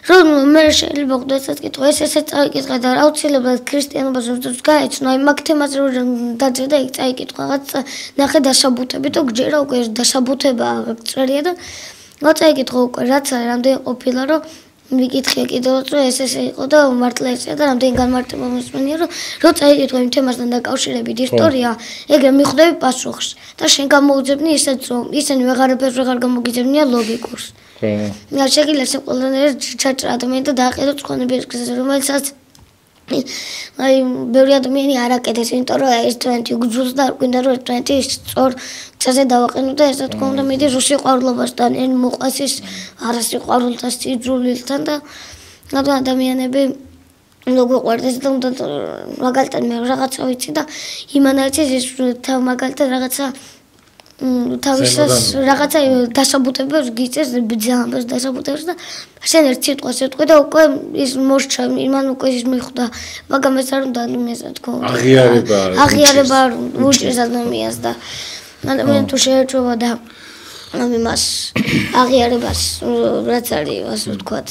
რომ მე შეიძლება ხვდესაც კითხო ესე წაიკითხა და აუცილებლად ქრისტიანობას როდესაც გაეცნო აი მაგ თემაზე რომ დაძე და იქ წაიკითხა რაღაც ნახე დასაბუთები თუ გჯერა უკვე დასაბუთება წერია და მოწაიკითხო უკვე რაც რამდენი ყოფილა რომ მიკითხე კიდევაც რომ ეს იყო და მართლა ესეა და რამდენი განმარტება მოსმენია რომ წაიკითხო იმ თემასთან დაკავშირებით ისტორია ეგრე მიხვდები პასუხს და შენ გამოუძებნი ისეთ რომ ისინი ვეღარაფერს ვეღარ გამოგიძებნია ლოგიკურს და შეგიძლია ყველანაირად ჩაჭრა ადამიანი და დააყენო ცხონების გზაზე რომელსაც აი ბევრი ადამიანი არ აკეთებს იმიტომ რომ ეს თვენთი გძულს და არ გვინდა რომ ეს თვენთი სწორ წაზე დავაყენო და ესე თქო უნდა მიდი რუსი ყვავილობასთან ან მოყვას ის არასიყვარულთან სიძულვილთან და ადამიანები როგორ ყვარდეს და უნდა მაგალითად მე რაღაცა ვიცი და იმანაც ის მაგალითად რაღაცა თავისას რაღაცა დასაბუთებას გიწევს ბძამებს დასაბუთებს და შენ ერთ სიტყვას ეთქვი და უკვე ის მოსჩა იმან უკვე ის მიხვდა მაგრამ ეს არ უნდა იმეზე თქო აღიარება უჭირს ადამიანს და ადამიანი თუ შეეჭვება და ამას აღიარებას რაც არის ასე ვთქვათ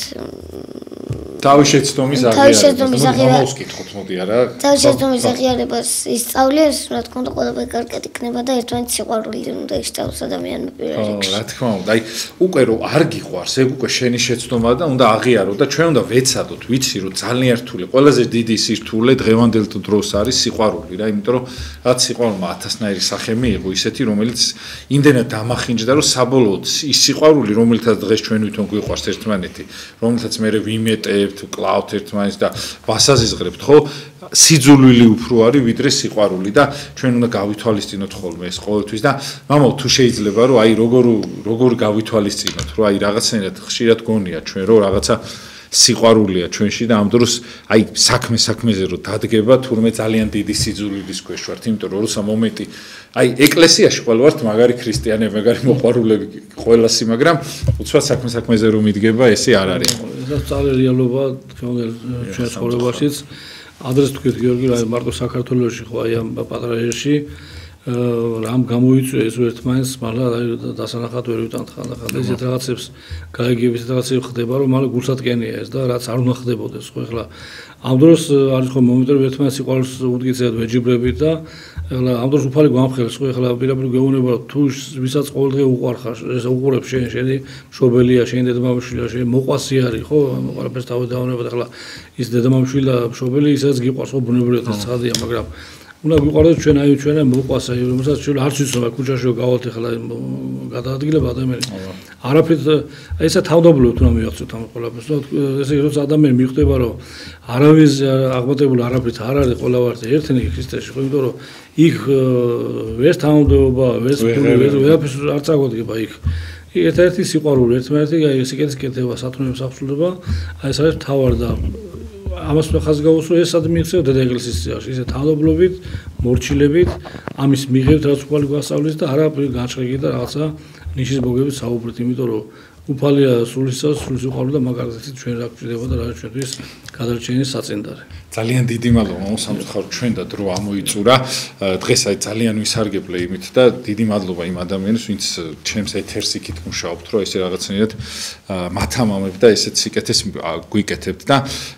თავის შეცდომის აღიარებას მოსკითხოთ მოდი არა თავის შეცდომის აღიარებას ისწავლეს რა თქმა უნდა ყველაფერი კარგად იქნება და ერთმანეთს სიყვარული უნდა ისწავლოს ადამიანმა პირველ რიგში რა თქმა უნდა აი უკვე რომ არ გიყვარს ეგ უკვე შენი შეცდომა და უნდა აღიარო და ჩვენ უნდა ვეცადოთ ვიცი რომ ძალიან რთული ყველაზე დიდი სირთულე დღევანდელ დროს არის სიყვარული რა იმიტომ რომ რაც სიყვარულმა ათასნაირი სახე მიიღო ისეთი რომელიც იმდენად დამახინჯდა რომ საბოლოოდ ის სიყვარული რომელთაც დღეს ჩვენ ვითომ გვიყვარს ერთმანეთი რომელთაც მე ვიმეტებ კლავთ ერთმანეთს და ვასაზიზღრებთ ხო სიძულვილი უფრო არის ვიდრე სიყვარული და ჩვენ უნდა გავითვალისწინოთ ხოლმე ეს ყოველთვის და მამაო თუ შეიძლება რომ აი როგორ გავითვალისწინოთ რომ აი რაღაცნაირად ხშირად გონია ჩვენ რომ რაღაცა სიყვარულია ჩვენში და ამ დროს აი საქმეზე რომ დადგება თურმე ძალიან დიდი სიძულვილის ქვეშ ვართ იმიტომ რომ როცა მომენტი აი ეკლესიაში ყველა ვართ მაგარი ქრისტიანები მაგარი მოყვარულები ყველასი მაგრამ უცბად საქმეზე რომ იდგება ესე არ არის ეს ძალიან რეალობა ჩვენ ცხოვრებაშიც ადრეს თქვით გიორგი რა მარტო საქართველოში ხო აი ამ პატარა ერში რამ გამოიწვია ეს ერთმანეთს მაგრამ დასანახად ვერ ვიტანთ ხანდახან ესეთ რაღაცებს გაიგებს რაღაცები ხდება რომ მალე გულსატკენია ეს და რაც არ უნდა ხდებოდეს ხო ეხლა ამ დროს არის ხო მომენტები ერთმანეთს სიყვარულს უდგიცებთ ვეჯიბრებით და ეხლა ამ დროს უფალი გვამხელს ხო ეხლა პირაბირ გეუბნება რომ თუ ვისაც ყოველდღე უყვარხარ ეს უყურებ შენი მშობელია შენი დედამამიშვილია შენი მოყვასი არის ხო ყველაფერს თავი დაუნება და ეხლა ის დედამამიშვილი და მშობელი ისაც გიყვარს ხო ბუნებრივად ეს ცხადია მაგრამ უნდა გვიყვარდეს ჩვენ მოყვას აი რომელსაც ჩვენ არც ვიცნობ ქუჩაში გავალთ ახლა გადაადგილება ადამიანის არაფრით აი ესა თავდაპირველად უნდა მივახცოთ ამ ყველაფერს ესე იგი როცა ადამიანი მიხვდება რომ არავის აღმატებული არაფრით არ არის ყველა ვართ ერთნი ქრისტეში ხო იმიტომ რომ იქ ვერც თანამდებობა ვერც ფული ვერაფერს არ წაგოდგება იქ ერთ-ერთი სიყვარული ერთმანეთი აი სიკეთის კეთება სათნოების აღსრულება აი ეს არის თავარ და ამას ხაზს გავუსვა ეს ადმინისტრაცია დედა ეკლესიის წინაშე ისე თანამდებობით მორჩილებით ამის მიღებთ რაც უყალი გვასწავლის და არაფერი გაჭრიგი და რაღაცა ნიშის მოგებით საუბრით იმიტომ რომ უფალია სულისას სულის უყალო და მაგალითად ჩვენ რა გვჭირდება და რა ჩვენთვის გადარჩენის საწინდარი ძალიან დიდი მადლობა მომსამწუხაროდ ჩვენ და დრო ამოიწურა დღეს აი ძალიან ვისარგებლე იმით და დიდი მადლობა იმ ადამიანებს ვინც ჩემს ეთერს იქით მუშაობთ რომ ესე რაღაცნაირად მათამამებ და ესეც სიკეთეს გვიკეთებთ და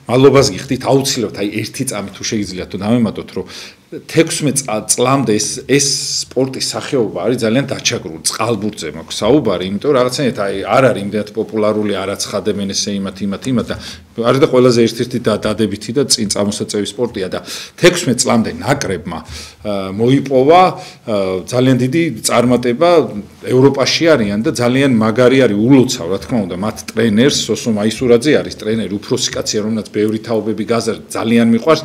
მადლობას გიხდით აუცილებლად აი ერთი წამი თუ შეგიძლიათ თუ დამემატოთ რომ 16 წლამდე ეს სპორტის სახეობა არის ძალიან დაჩაგრული წყალბურთზე მაქვს საუბარი იმიტომ რომ რაღაცნაირად აი არ არის იმდენად პოპულარული არაცხადებენ ესე იმათ და არის და ყველაზე ერთ-ერთი დადებითი და წინ წამოსაწევი სპორტია და 16 წლამდე ნაკრებმა მოიპოვა ძალიან დიდი წარმატება ევროპაში არიან და ძალიან მაგარი არის ულოცავ რა თქმა უნდა მათ ტრენერს სოსო მაისურაძე არის ტრენერი უფროსი კაცია რომელსაც ბევრი თაობები გაზარდა ძალიან მიყვარს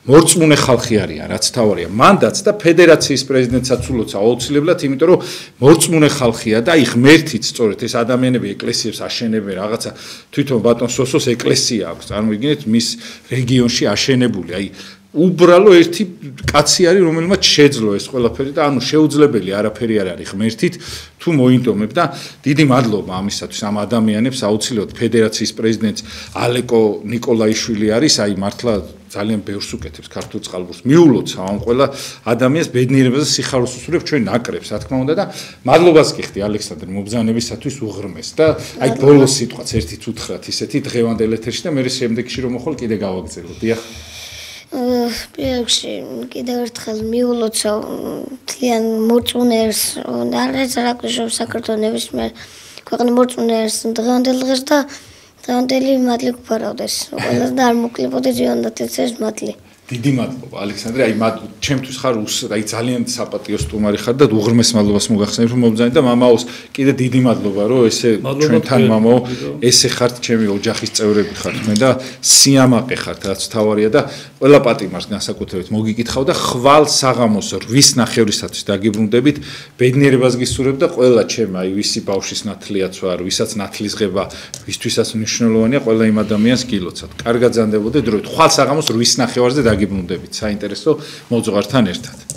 მორწმუნე ხალხი არიან რაც თავარია მანდაც და ფედერაციის პრეზიდენტსაც ულოცავ აუცილებლად იმიტომ რომ მორწმუნე ხალხია და აი ღმერთიც სწორედ ეს ადამიანები ეკლესიებს აშენებენ რაღაცა თვითონ ბატონ სოსოს ეკლესია აქვს წარმოგიდგენთ მის რეგიონში აშენებული აი უბრალო ერთი კაცი არის რომელმაც შეძლო ეს ყველაფერი და ანუ შეუძლებელი არაფერი არ არის ღმერთით თუ მოინდომებ და დიდი მადლობა ამისათვის ამ ადამიანებს აუცილებლად ფედერაციის პრეზიდენტს ალეკო ნიკოლაიშვილი არის აი მართლა ძალიან ბევრს უკეთებს ქართულ წყალბურთს მიულოცა ამ ყველა ადამიანს ბედნიერებას სიხარულს უსურვებს ჩვენ ნაკრებს რა თქმა უნდა და მადლობას გიხდი ალექსანდრე მობრძანებისათვის უღრმეს და აი ბოლოს სიტყვაც ერთით უთხრათ ისეთი დღევანდელ ეთერში და მე შემდეგში რომ მოხვალ კიდე გავაგზავნო დიახ პირველში კიდევ ერთხელ მიულოცა თლიან მორწმუნეებს და არის რაკუშობ საქართველოს ნებისმიერ ქვეყნის მორწმუნეებს დღევანდელ დღეს და დღევანდელი მადლი გვფარავდეს ყველას და არ მოკლებოდეს ზიანდათ ეს მადლი დიდი მადლობა ალექსანდრე აი ჩემთვის ხარ აი ძალიან საპატიო სტუმარი ხარ და უღრმეს მადლობას მოგახსენებ რომ მომბრძანე და მამაოს კიდე დიდი მადლობა რომ ესე ჩვენთან მამაო ესე ხართ ჩემი ოჯახის წევრები ხართ მე და სიამაყე ხართ რაც თავარია და ყველა პატიმარს განსაკუთრებით მოგიკითხავ და ხვალ საღამოს 8 ნახევრისათვის დაგიბრუნდებით ბედნიერებას გისურვებ და ყველა ჩემ აი ვისი ბავშვის ნათლიაც ვარ ვისაც ნათლისღება ვისთვისაც მნიშვნელოვანია ყველა იმ ადამიანს გილოცავთ კარგად ზანდებოდეთ დროით ხვალ საღამოს 8 ნახევარზე დაგიბრუნდებით საინტერესო მოძღვართან ერთად